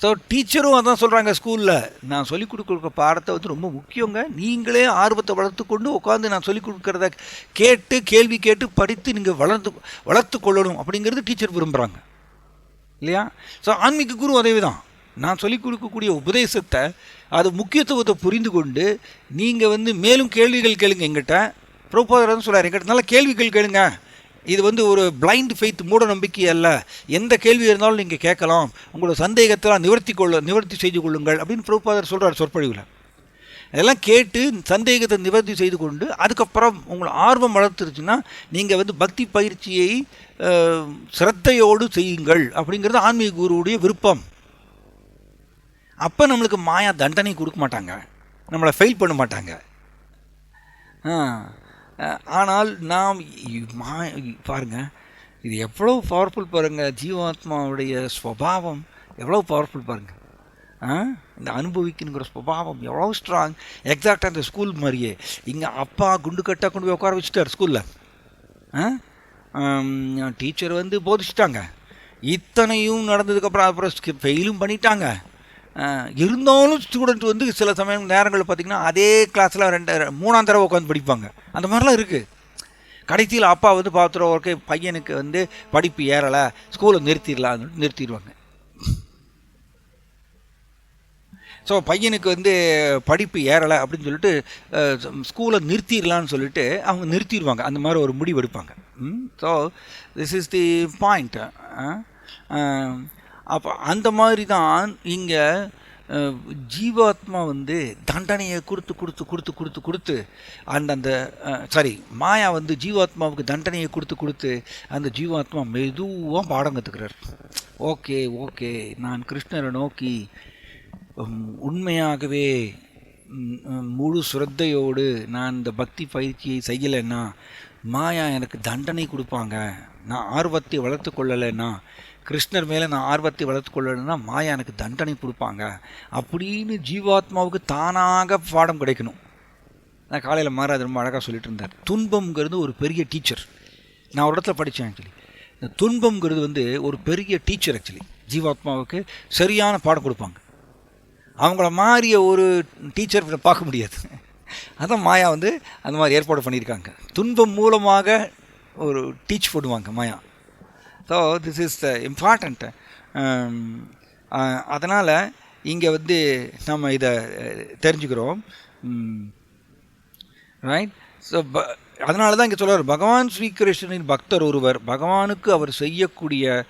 ஸோ டீச்சரும் அதான் சொல்கிறாங்க ஸ்கூலில், நான் சொல்லிக் கொடுக்குற பாடத்தை வந்து ரொம்ப முக்கியங்க, நீங்களே ஆர்வத்தை வளர்த்து கொண்டு உட்காந்து நான் சொல்லிக் கொடுக்குறத கேட்டு கேள்வி கேட்டு படித்து நீங்கள் வளர்த்து கொள்ளணும் அப்படிங்கிறது டீச்சர் விரும்புகிறாங்க இல்லையா. ஸோ ஆன்மீக குரு அதே தான், நான் சொல்லிக் கொடுக்கக்கூடிய உபதேசத்தை அது முக்கியத்துவத்தை புரிந்து கொண்டு நீங்கள் வந்து மேலும் கேள்விகள் கேளுங்க எங்கிட்ட. பிரபுபாதர் சொல்கிறார், எங்கிட்ட நல்ல கேள்விகள் கேளுங்க, இது வந்து ஒரு பிளைண்ட் ஃபெய்த், மூட நம்பிக்கை அல்ல. எந்த கேள்வி இருந்தாலும் நீங்கள் கேட்கலாம், உங்களோட சந்தேகத்தெல்லாம் நிவர்த்தி செய்து கொள்ளுங்கள் அப்படின்னு பிரபுபாதர் சொல்கிறார் சொற்பொழிவில். இதெல்லாம் கேட்டு சந்தேகத்தை நிவர்த்தி செய்து கொண்டு அதுக்கப்புறம் உங்களை ஆர்வம் வளர்த்துருச்சுன்னா நீங்கள் வந்து பக்தி பயிற்சியை சிரத்தையோடு செய்யுங்கள் அப்படிங்கிறது ஆன்மீக குருவுடைய விருப்பம். அப்போ நம்மளுக்கு மாயா தண்டனை கொடுக்க மாட்டாங்க, நம்மளை ஃபெயில் பண்ண மாட்டாங்க. ஆனால் நாம் பாருங்கள், இது எவ்வளோ பவர்ஃபுல் பாருங்கள், ஜீவாத்மாவுடைய ஸ்வபாவம் எவ்வளோ பவர்ஃபுல் பாருங்கள். இந்த அனுபவிக்கணுங்கிற ஸ்வபாவம் எவ்வளோ ஸ்ட்ராங். எக்ஸாக்டாக அந்த ஸ்கூல் மாதிரியே இங்கே அப்பா குண்டு கட்டாக கொண்டு போய் உட்கார வச்சுட்டார் ஸ்கூலில். டீச்சர் வந்து போதிச்சிட்டாங்க, இத்தனையும் நடந்ததுக்கப்புறம் ஃபெயிலும் பண்ணிட்டாங்க. இருந்தாலும் ஸ்டூடெண்ட் வந்து சில சமயம் நேரங்களில் பார்த்திங்கன்னா அதே கிளாஸில் 3ஆம் தடவை உட்காந்து படிப்பாங்க. அந்த மாதிரிலாம் இருக்குது. கடைசியில் அப்பா வந்து பார்த்துருவோம், ஓகே பையனுக்கு வந்து படிப்பு ஏறலை, ஸ்கூலை நிறுத்திடுவாங்க. ஸோ பையனுக்கு வந்து படிப்பு ஏறலை அப்படின்னு சொல்லிட்டு ஸ்கூலை நிறுத்திடலான்னு சொல்லிட்டு அவங்க நிறுத்திடுவாங்க. அந்த மாதிரி ஒரு முடிவு எடுப்பாங்க. So this is the point. அப்போ அந்த மாதிரி தான் இங்கே ஜீவாத்மா வந்து தண்டனையை கொடுத்து அந்த மாயா வந்து ஜீவாத்மாவுக்கு தண்டனையை கொடுத்து அந்த ஜீவாத்மா மெதுவாக பாடம் கற்றுக்கிறார். ஓகே நான் கிருஷ்ணரை நோக்கி உண்மையாகவே முழு ஸ்ரத்தையோடு நான் இந்த பக்தி பயிற்சியை செய்யலைன்னா மாயா எனக்கு தண்டனை கொடுப்பாங்க. நான் ஆர்வத்தை வளர்த்து கொள்ளலைன்னா, கிருஷ்ணர் மேலே நான் ஆர்வத்தை வளர்த்து கொள்ளலைன்னா மாயா எனக்கு தண்டனை கொடுப்பாங்க அப்படின்னு ஜீவாத்மாவுக்கு தானாக பாடம் கிடைக்கணும். நான் காலையில் மாறாது ரொம்ப அழகாக சொல்லிட்டு இருந்தார். துன்பம்ங்கிறது ஒரு பெரிய டீச்சர். நான் ஒரு இடத்துல படித்தேன். ஆக்சுவலி இந்த துன்பம்ங்கிறது வந்து ஒரு பெரிய டீச்சர். ஆக்சுவலி ஜீவாத்மாவுக்கு சரியான பாடம் கொடுப்பாங்க. அவங்கள மாறிய ஒரு டீச்சர் பார்க்க முடியாது. அதான் மாயா வந்து அந்த மாதிரி ஏற்பாடு பண்ணியிருக்காங்க. துன்பம் மூலமாக ஒரு டீச் பண்ணுவாங்க மாயா. So this is important. அதனால் இங்கே வந்து நம்ம இதை தெரிஞ்சுக்கிறோம். ரைட். ஸோ அதனால தான் இங்கே சொல்கிறார், பகவான் ஸ்ரீகிருஷ்ணனின் பக்தர் ஒருவர் பகவானுக்கு அவர் செய்யக்கூடிய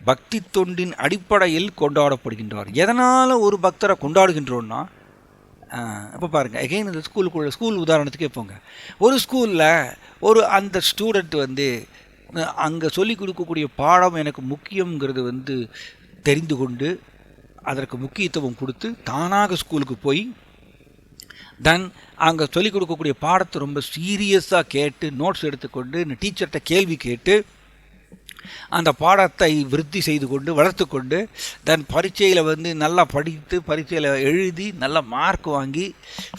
பக்தி தொண்டின் அடிப்படையில் கொண்டாடப்படுகின்றார். எதனால் ஒரு பக்தரை கொண்டாடுகின்றோன்னா, இப்போ பாருங்கள், எகைன் இந்த ஸ்கூல் உதாரணத்துக்கே போங்க. ஒரு ஸ்கூலில் அந்த ஸ்டூடெண்ட் வந்து அங்கே சொல்லிக் கொடுக்கக்கூடிய பாடம் எனக்கு முக்கியங்கிறது வந்து தெரிந்து கொண்டு அதற்கு முக்கியத்துவம் கொடுத்து தானாக ஸ்கூலுக்கு போய் அங்கே சொல்லிக் கொடுக்கக்கூடிய பாடத்தை ரொம்ப சீரியஸாக கேட்டு நோட்ஸ் எடுத்துக்கொண்டு டீச்சர்கிட்ட கேள்வி கேட்டு அந்த பாடத்தை விருத்தி செய்து கொண்டு வளர்த்து கொண்டு பரீட்சையில் வந்து நல்லா படித்து பரீட்சையில் எழுதி நல்ல மார்க் வாங்கி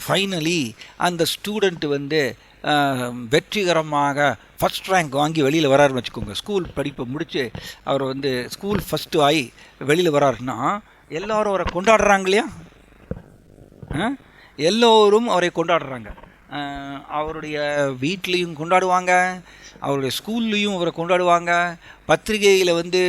ஃபைனலி அந்த ஸ்டூடெண்ட்டு வந்து வெற்றிகரமாக ஃபஸ்ட் ரேங்க் வாங்கி வெளியில் வராருன்னு வச்சுக்கோங்க. ஸ்கூல் படிப்பை முடித்து அவர் வந்து ஸ்கூல் ஃபஸ்ட்டு ஆகி வெளியில் வராருன்னா எல்லோரும் அவரை கொண்டாடுறாங்க இல்லையா? எல்லோரும் அவரை கொண்டாடுறாங்க. அவருடைய வீட்லேயும் கொண்டாடுவாங்க, அவருடைய ஸ்கூல்லையும் அவரை கொண்டாடுவாங்க, பத்திரிகையில் வந்து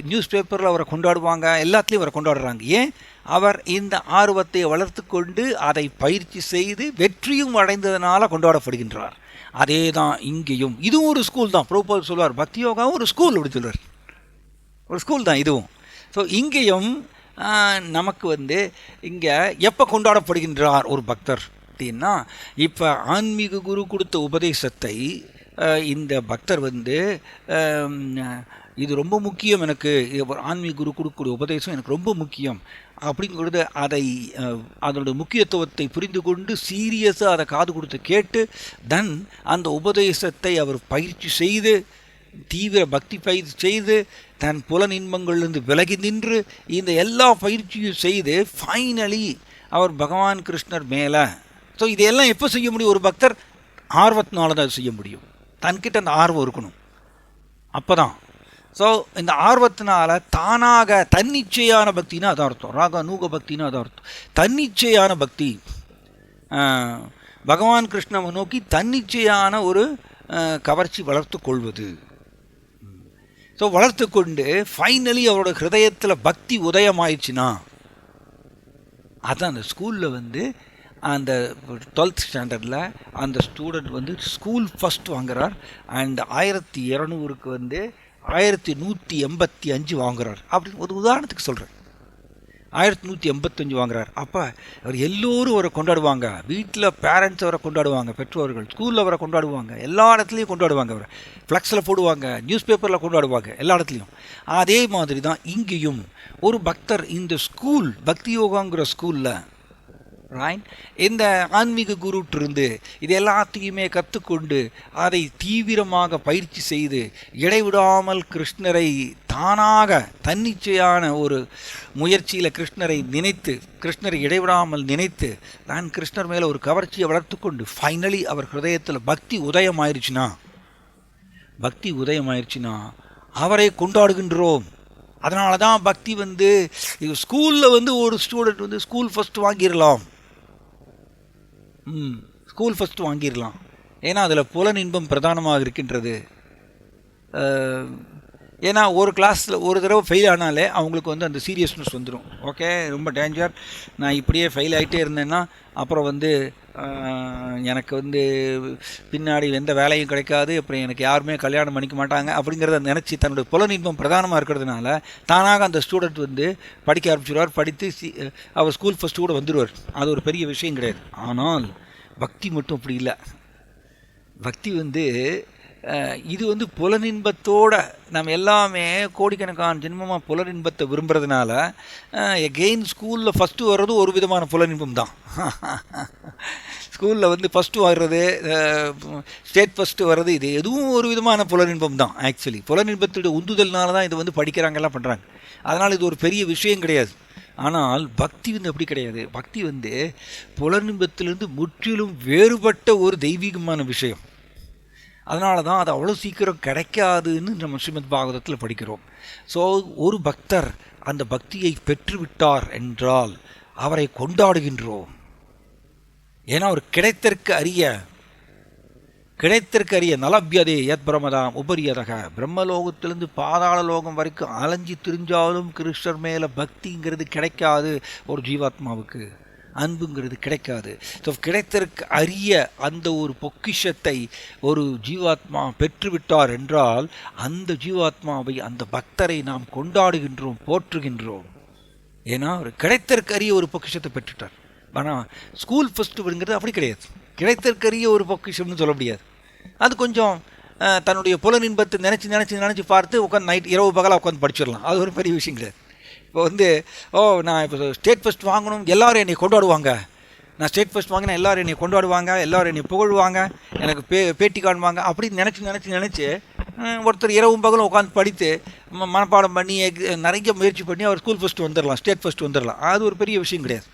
நியூஸ் பேப்பரில் அவரை கொண்டாடுவாங்க, எல்லாத்துலேயும் அவரை கொண்டாடுறாங்க. ஏன்? அவர் இந்த ஆர்வத்தை வளர்த்து கொண்டு அதை பயிற்சி செய்து வெற்றியும் அடைந்ததுனால கொண்டாடப்படுகின்றார். அதே தான் இங்கேயும். இதுவும் ஒரு ஸ்கூல் தான். பிரபுபாதர் சொல்வார், பக்தி யோகாவும் ஒரு ஸ்கூல் அப்படி சொல்வார். ஒரு ஸ்கூல் தான் இதுவும். ஸோ இங்கேயும் நமக்கு வந்து இங்கே எப்போ கொண்டாடப்படுகின்றார் ஒரு பக்தர் அப்படின்னா, இப்போ ஆன்மீக குரு கொடுத்த உபதேசத்தை இந்த பக்தர் வந்து இது ரொம்ப முக்கியம், எனக்கு ஆன்மீக குரு கொடுக்கக்கூடிய உபதேசம் எனக்கு ரொம்ப முக்கியம் அப்படிங்கிறது அதனுடைய முக்கியத்துவத்தை புரிந்து கொண்டு சீரியஸாக அதை காது கொடுத்து கேட்டு அந்த உபதேசத்தை அவர் பயிற்சி செய்து தீவிர பக்தி பயிற்சி செய்து தன் புலன் இன்பங்களிலிருந்து விலகி நின்று இந்த எல்லா பயிற்சியும் செய்து ஃபைனலி அவர் பகவான் கிருஷ்ணர் மேலே. ஸோ இதையெல்லாம் எப்போ செய்ய முடியும்? ஒரு பக்தர் ஆர்வத்தினால தான் செய்ய முடியும். தன்கிட்ட அந்த ஆர்வம் இருக்கணும், அப்போ தான். ஸோ இந்த ஆர்வத்தினால தானாக தன்னிச்சையான பக்தினா அதான் அர்த்தம். ராக நூக பக்தினா அதான் அர்த்தம். தன்னிச்சையான பக்தி, பகவான் கிருஷ்ணவை நோக்கி தன்னிச்சையான ஒரு கவர்ச்சி வளர்த்து கொள்வது. ஸோ வளர்த்து கொண்டு ஃபைனலி அவரோட ஹிருதயத்தில் பக்தி உதயமாயிடுச்சுன்னா அதான் அந்த ஸ்கூலில் வந்து அந்த 12th ஸ்டாண்டர்டில் அந்த ஸ்டூடெண்ட் வந்து ஸ்கூல் ஃபஸ்ட் வாங்குறார். அண்ட் 1200க்கு வந்து 1185 வாங்குறார். அப்படின்னு ஒரு உதாரணத்துக்கு சொல்கிறேன். 1185 வாங்குறார். அப்போ அவர் எல்லோரும் அவரை கொண்டாடுவாங்க. வீட்டில் பேரண்ட்ஸ் அவரை கொண்டாடுவாங்க, பெற்றோர்கள் ஸ்கூலில் அவரை கொண்டாடுவாங்க, எல்லா இடத்துலையும் கொண்டாடுவாங்க. அவரை ஃப்ளக்ஸில் போடுவாங்க, நியூஸ் பேப்பரில் கொண்டாடுவாங்க, எல்லா இடத்துலையும். அதே மாதிரி தான் இங்கேயும் ஒரு பக்தர் இந்த ஸ்கூல் பக்தி யோகாங்கிற ஸ்கூலில் இந்த ஆன்மீக குருட்டிருந்து இது எல்லாத்தையுமே கற்றுக்கொண்டு அதை தீவிரமாக பயிற்சி செய்து இடைவிடாமல் கிருஷ்ணரை தானாக தன்னிச்சையான ஒரு முயற்சியில் கிருஷ்ணரை நினைத்து, கிருஷ்ணரை இடைவிடாமல் நினைத்து, நான் கிருஷ்ணர் மேலே ஒரு கவர்ச்சியை வளர்த்து கொண்டு ஃபைனலி அவர் ஹிருதயத்தில் பக்தி உதயமாயிருச்சுன்னா அவரை கொண்டாடுகின்றோம். அதனால தான் பக்தி வந்து ஸ்கூலில் வந்து ஒரு ஸ்டூடெண்ட் வந்து ஸ்கூல் ஃபஸ்ட்டு வாங்கிடலாம். ஏன்னா அதில் புலன் இன்பம் பிரதானமாக இருக்கின்றது. ஏன்னா ஒரு கிளாஸில் ஒரு தடவை ஃபெயில் ஆனாலே அவங்களுக்கு வந்து அந்த சீரியஸ்னஸ் வந்துடும். ஓகே, ரொம்ப டேஞ்சர், நான் இப்படியே ஃபெயில் ஆகிட்டே இருந்தேன்னா அப்புறம் வந்து எனக்கு வந்து பின்னாடி எந்த வேலையும் கிடைக்காது, அப்புறம் எனக்கு யாருமே கல்யாணம் பண்ணிக்க மாட்டாங்க அப்படிங்கிறத நினச்சி தன்னுடைய புலன் இன்பம் பிரதானமாக இருக்கிறதுனால தானாக அந்த ஸ்டூடெண்ட் வந்து படிக்க ஆரம்பிச்சிடுவார். படித்து அவர் ஸ்கூல் ஃபஸ்ட்டு கூட வந்துடுவார். அது ஒரு பெரிய விஷயம் கிடையாது. ஆனால் பக்தி மட்டும் அப்படி இல்லை. பக்தி வந்து இது வந்து புலனின்பத்தோடு நம்ம எல்லாமே கோடிக்கணக்கான ஜென்மமாக புலனின்பத்தை விரும்புறதுனால எகெயின் ஸ்கூலில் ஃபஸ்ட்டு வர்றது ஒரு விதமான புலனின்பம் தான். ஸ்கூலில் வந்து ஃபஸ்ட்டு வர்றது, ஸ்டேட் ஃபஸ்ட்டு வர்றது, இது எதுவும் ஒரு விதமான புலனின்பம் தான். ஆக்சுவலி புலனின்பத்துடைய உந்துதல்னால தான் இது வந்து படிக்கிறாங்க, எல்லாம் பண்ணுறாங்க. அதனால் இது ஒரு பெரிய விஷயம் கிடையாது. ஆனால் பக்தி வந்து அப்படி கிடையாது. பக்தி வந்து புலனின்பத்திலிருந்து முற்றிலும் வேறுபட்ட ஒரு தெய்வீகமான விஷயம். அதனால தான் அது அவ்வளோ சீக்கிரம் கிடைக்காதுன்னு நம்ம ஸ்ரீமத் பாகவதத்தில் படிக்கிறோம். ஸோ ஒரு பக்தர் அந்த பக்தியை பெற்றுவிட்டார் என்றால் அவரை கொண்டாடுகின்றோம். ஏன்னா அவர் கிடைத்திருக்க அரிய நலபியதே யத் பிரமதாம் உபரியதக, பிரம்மலோகத்திலிருந்து பாதாள லோகம் வரைக்கும் அலைஞ்சி திரிஞ்சாலும் கிருஷ்ணர் மேலே பக்திங்கிறது கிடைக்காது. ஒரு ஜீவாத்மாவுக்கு அன்புங்கிறது கிடைக்காது. ஸோ கிடைத்திருக்க அரிய அந்த ஒரு பொக்கிஷத்தை ஒரு ஜீவாத்மா பெற்றுவிட்டார் என்றால் அந்த ஜீவாத்மாவை, அந்த பக்தரை நாம் கொண்டாடுகின்றோம், போற்றுகின்றோம். ஏன்னா ஒரு கிடைத்திருக்க அரிய ஒரு பொக்கிஷத்தை பெற்றுட்டார். ஆனால் ஸ்கூல் ஃபஸ்ட்டுங்கிறது அப்படி கிடையாது. கிடைத்திருக்க அரிய ஒரு பொக்கிஷம்னு சொல்ல முடியாது. அது கொஞ்சம் தன்னுடைய புலனின்பத்தை நினச்சி பார்த்து உட்காந்து நைட் இரவு பகலாக உட்காந்து படிச்சிடலாம். அது ஒரு பெரிய விஷயம் கிடையாது. இப்போ வந்து நான் இப்போ ஸ்டேட் ஃபஸ்ட் வாங்கணும், எல்லோரும் என்னை கொண்டாடுவாங்க, நான் ஸ்டேட் ஃபஸ்ட் வாங்கினா எல்லோரும் என்னை கொண்டாடுவாங்க, எல்லோரும் என்னை புகழ்வாங்க, எனக்கு பேட்டி காணுவாங்க அப்படின்னு நினச்சி ஒருத்தர் இரவும் பகலும் உட்காந்து படித்து மனப்பாடம் பண்ணி நிறைய முயற்சி பண்ணி அவர் ஸ்கூல் ஃபஸ்ட்டு வந்துடலாம், ஸ்டேட் ஃபஸ்ட்டு வந்துடலாம். அது ஒரு பெரிய விஷயம் கிடையாது.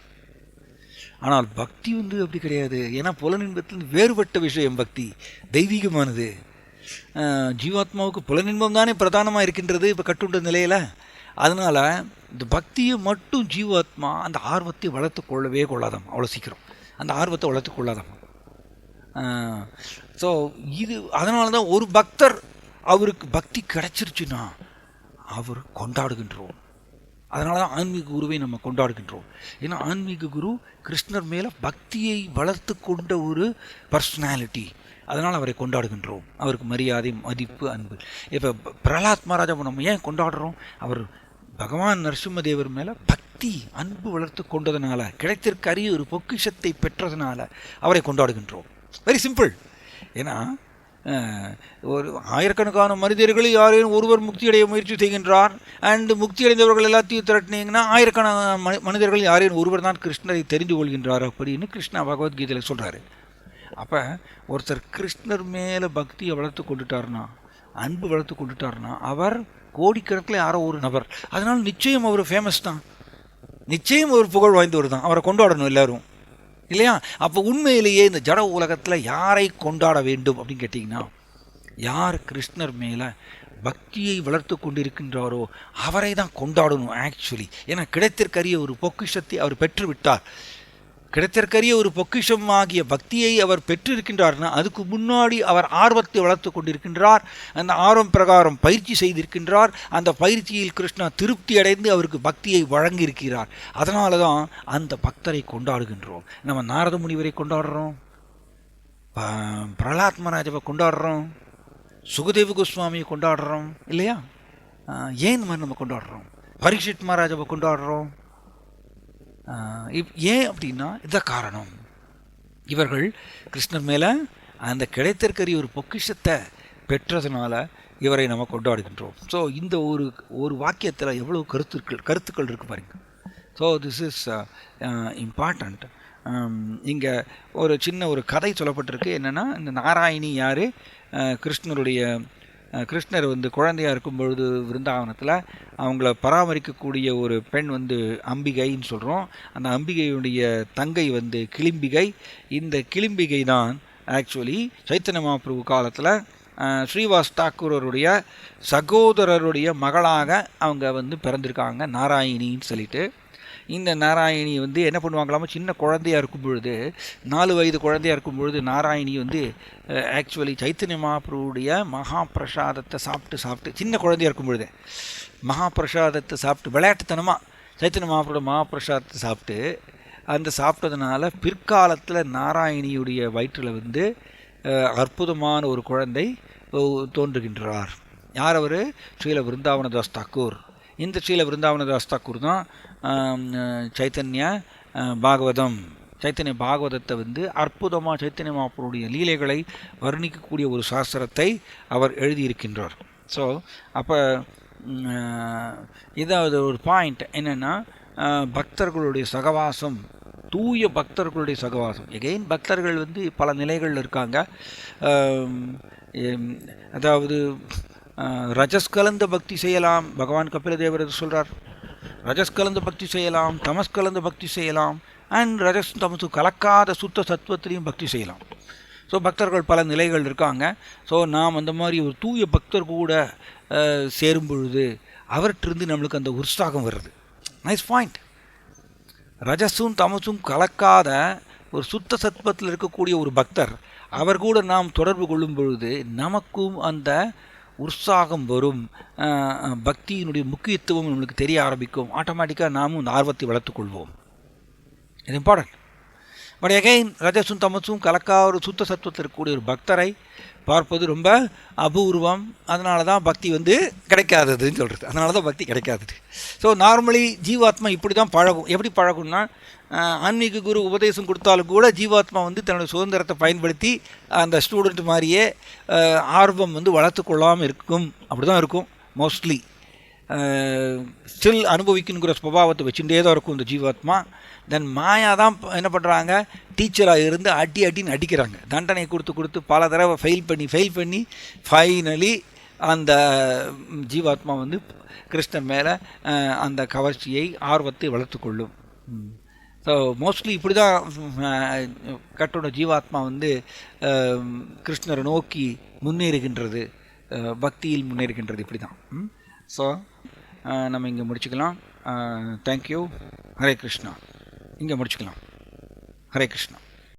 ஆனால் பக்தி வந்து அப்படி கிடையாது. ஏன்னா புலனின்பத்திலிருந்து வேறுபட்ட விஷயம் பக்தி, தெய்வீகமானது. ஜீவாத்மாவுக்கு புலனின்பம் தானே பிரதானமாக இருக்கின்றது இப்போ கட்டுண்ட நிலையில். அதனால் இந்த பக்தியை மட்டும் ஜீவாத்மா அந்த ஆர்வத்தை வளர்த்து கொள்ளவே கொள்ளாதாம் அவ்வளோ சீக்கிரம். அந்த ஆர்வத்தை வளர்த்து கொள்ளாதாம். ஸோ இது அதனால தான் ஒரு பக்தர் அவருக்கு பக்தி கிடைச்சிருச்சுன்னா அவர் கொண்டாடுகின்றோம். அதனால தான் ஆன்மீக குருவை நம்ம கொண்டாடுகின்றோம். ஏன்னா ஆன்மீக குரு கிருஷ்ணர் மேலே பக்தியை வளர்த்து கொண்ட ஒரு பர்சனாலிட்டி. அதனால் அவரை கொண்டாடுகின்றோம். அவருக்கு மரியாதை, மதிப்பு, அன்பு. இப்போ பிரகலாத் மகாராஜா நம்ம ஏன் கொண்டாடுறோம்? அவர் பகவான் நரசிம்மதேவர் மேலே பக்தி, அன்பு வளர்த்து கொண்டதுனால, கிடைத்திருக்க அரிய ஒரு பொக்கிஷத்தை பெற்றதுனால அவரை கொண்டாடுகின்றோம். Very simple. ஏன்னா ஒரு ஆயிரக்கணக்கான மனிதர்களில் யாரேனும் ஒருவர் முக்தி அடைய முயற்சி செய்கின்றார். அண்டு முக்தி அடைந்தவர்கள் எல்லாத்தையும் திரட்டினீங்கன்னா ஆயிரக்கணக்கான மனிதர்கள் யாரேனும் ஒருவர் தான் கிருஷ்ணரை தெரிந்து கொள்கின்றார் அப்படின்னு கிருஷ்ணா பகவத்கீதையில் சொல்கிறாரு. அப்போ ஒருத்தர் கிருஷ்ணர் மேலே பக்தியை வளர்த்து கொண்டுட்டார்னா, அன்பு வளர்த்து கொண்டுட்டார்னா அவர் கோடிக்கணக்கில் யாரோ ஒரு நபர். அதனால் நிச்சயம் அவர் ஃபேமஸ் தான், நிச்சயம் ஒரு புகழ் வாய்ந்தவர் தான். அவரை கொண்டாடணும் எல்லோரும், இல்லையா? அப்போ உண்மையிலேயே இந்த ஜட உலகத்தில் யாரை கொண்டாட வேண்டும் அப்படின்னு கேட்டிங்கன்னா, யார் கிருஷ்ணர் மேலே பக்தியை வளர்த்து கொண்டிருக்கின்றாரோ அவரை தான் கொண்டாடணும் ஆக்சுவலி. ஏன்னா கிடைத்திற்கரிய ஒரு பொக்கிஷத்தை அவர் பெற்றுவிட்டார். கிடைத்திருக்கிற ஒரு பொக்கிஷம் ஆகிய பக்தியை அவர் பெற்றிருக்கின்றார்னா அதுக்கு முன்னாடி அவர் ஆர்வத்தை வளர்த்து கொண்டிருக்கின்றார். அந்த ஆர்வம் பிரகாரம் பயிற்சி செய்திருக்கின்றார். அந்த பயிற்சியில் கிருஷ்ணா திருப்தி அடைந்து அவருக்கு பக்தியை வழங்கியிருக்கிறார். அதனால தான் அந்த பக்தரை கொண்டாடுகின்றோம். நம்ம நாரத முனிவரை கொண்டாடுறோம், பிரகலாத் மகாராஜாவை கொண்டாடுறோம், சுகதேவ கோஸ்வாமியை கொண்டாடுறோம் இல்லையா? ஏன் இந்த மாதிரி நம்ம கொண்டாடுறோம்? பரீட்சித் மகாராஜாவை கொண்டாடுறோம். ஏன் அப்படின்னா இதுதான் காரணம். இவர்கள் கிருஷ்ணர் மேலே அந்த கிடைத்திருக்கிற ஒரு பொக்கிஷத்தை பெற்றதுனால இவரை நம்ம கொண்டாடுகின்றோம். ஸோ இந்த ஒரு வாக்கியத்தில் எவ்வளோ கருத்துக்கள் இருக்கு பாருங்க. So this is important. இங்கே ஒரு சின்ன ஒரு கதை சொல்லப்பட்டிருக்கு. என்னென்னா, இந்த நாராயணி யார்? கிருஷ்ணர் வந்து குழந்தையாக இருக்கும் பொழுது விருந்தாவனத்தில் அவங்கள பராமரிக்கக்கூடிய ஒரு பெண் வந்து அம்பிகைன்னு சொல்கிறோம். அந்த அம்பிகையுடைய தங்கை வந்து கிளிம்பிகை. இந்த கிளிம்பிகை தான் ஆக்சுவலி சைத்தன்ய மகாபிரபு காலத்தில் ஸ்ரீவாஸ் தாக்கூரருடைய சகோதரருடைய மகளாக அவங்க வந்து பிறந்திருக்காங்க, நாராயணின்னு சொல்லிட்டு. இந்த நாராயணி வந்து என்ன பண்ணுவாங்களாமா, சின்ன குழந்தையாக இருக்கும் பொழுது, 4 வயது குழந்தையாக இருக்கும் பொழுது நாராயணி வந்து ஆக்சுவலி சைத்தன்ய மகாபிரபுடைய மகாபிரசாதத்தை சாப்பிட்டு சின்ன குழந்தையாக இருக்கும் பொழுது மகாபிரசாதத்தை சாப்பிட்டு விளையாட்டுத்தனமாக சைத்தன்ய மகாபிரபுடைய மகாபிரசாதத்தை சாப்பிட்டதுனால பிற்காலத்தில் நாராயணியுடைய வயிற்றில் வந்து அற்புதமான ஒரு குழந்தை தோன்றுகின்றார். யார் அவர்? ஸ்ரீல விருந்தாவனதாஸ் தாக்கூர். இந்த ஸ்ரீல விருந்தாவனதாஸ் தாக்கூர் தான் சைத்தன்ய பாகவதத்தை வந்து அற்புதமாக சைத்தன்ய மகாபிரபுடைய லீலைகளை வர்ணிக்கக்கூடிய ஒரு சாஸ்திரத்தை அவர் எழுதியிருக்கின்றார். ஸோ அப்போ இதாவது ஒரு பாயிண்ட் என்னென்னா, பக்தர்களுடைய சகவாசம், தூய பக்தர்களுடைய சகவாசம். எகைன் பக்தர்கள் வந்து பல நிலைகளில் இருக்காங்க. அதாவது ரஜஸ் கலந்த பக்தி செய்யலாம், பகவான் கபிலதேவர் சொல்கிறார். ரஜஸ் கலந்த பக்தி செய்யலாம், தமஸ் கலந்த பக்தி செய்யலாம், அண்ட் ரஜஸ் தமசு கலக்காத சுத்த சத்துவத்திலையும் பக்தி செய்யலாம். ஸோ பக்தர்கள் பல நிலைகள் இருக்காங்க. ஸோ நாம் அந்த மாதிரி ஒரு தூய பக்தர் கூட சேரும் பொழுது அவர்கிட்டருந்து நம்மளுக்கு அந்த உற்சாகம் வருது. Nice point. ரஜஸும் தமசும் கலக்காத ஒரு சுத்த சத்துவத்தில் இருக்கக்கூடிய ஒரு பக்தர், அவர் கூட நாம் தொடர்பு கொள்ளும் பொழுது நமக்கும் அந்த உற்சாகம் வரும். பக்தியினுடைய முக்கியத்துவம் நம்மளுக்கு தெரிய ஆரம்பிக்கும். ஆட்டோமேட்டிக்காக நாமும் இந்த ஆர்வத்தை வளர்த்துக்கொள்வோம். இது இம்பார்ட்டன்ட். பட் எகைன் ரஜசும் தமசும் கலக்காத ஒரு சுத்த சத்துவத்தில் இருக்கக்கூடிய ஒரு பக்தரை பார்ப்பது ரொம்ப அபூர்வம். அதனால தான் பக்தி வந்து கிடைக்காததுன்னு சொல்கிறது. அதனால தான் பக்தி கிடைக்காதது. ஸோ நார்மலி ஜீவாத்மா இப்படி தான் பழகும். எப்படி பழகும்னா, ஆன்மீக குரு உபதேசம் கொடுத்தாலும் கூட ஜீவாத்மா வந்து தன்னுடைய சுதந்திரத்தை பயன்படுத்தி அந்த ஸ்டூடெண்ட் மாதிரியே ஆர்வம் வந்து வளர்த்து கொள்ளாமல் இருக்கும். அப்படி தான் இருக்கும் மோஸ்ட்லி. ஸ்டில் அனுபவிக்கணுங்கிற சுபாவத்தை வச்சுட்டே தான் இருக்கும் இந்த ஜீவாத்மா. தென் மாயா தான் என்ன பண்ணுறாங்க, டீச்சராக இருந்து அடின்னு அடிக்கிறாங்க. தண்டனை கொடுத்து பல தடவை ஃபெயில் பண்ணி ஃபைனலி அந்த ஜீவாத்மா வந்து கிருஷ்ணன் மேலே அந்த கவர்ச்சியை, ஆர்வத்தை வளர்த்து கொள்ளும். ஸோ மோஸ்ட்லி இப்படி தான் கட்டோட ஜீவாத்மா வந்து கிருஷ்ணரை நோக்கி முன்னேறுகின்றது, பக்தியில் முன்னேறுகின்றது. இப்படி தான். ஸோ நம்ம இங்கே முடிச்சுக்கலாம். தேங்க்யூ. ஹரே கிருஷ்ணா. இங்கே முடிச்சுக்கலாம். ஹரே கிருஷ்ணா.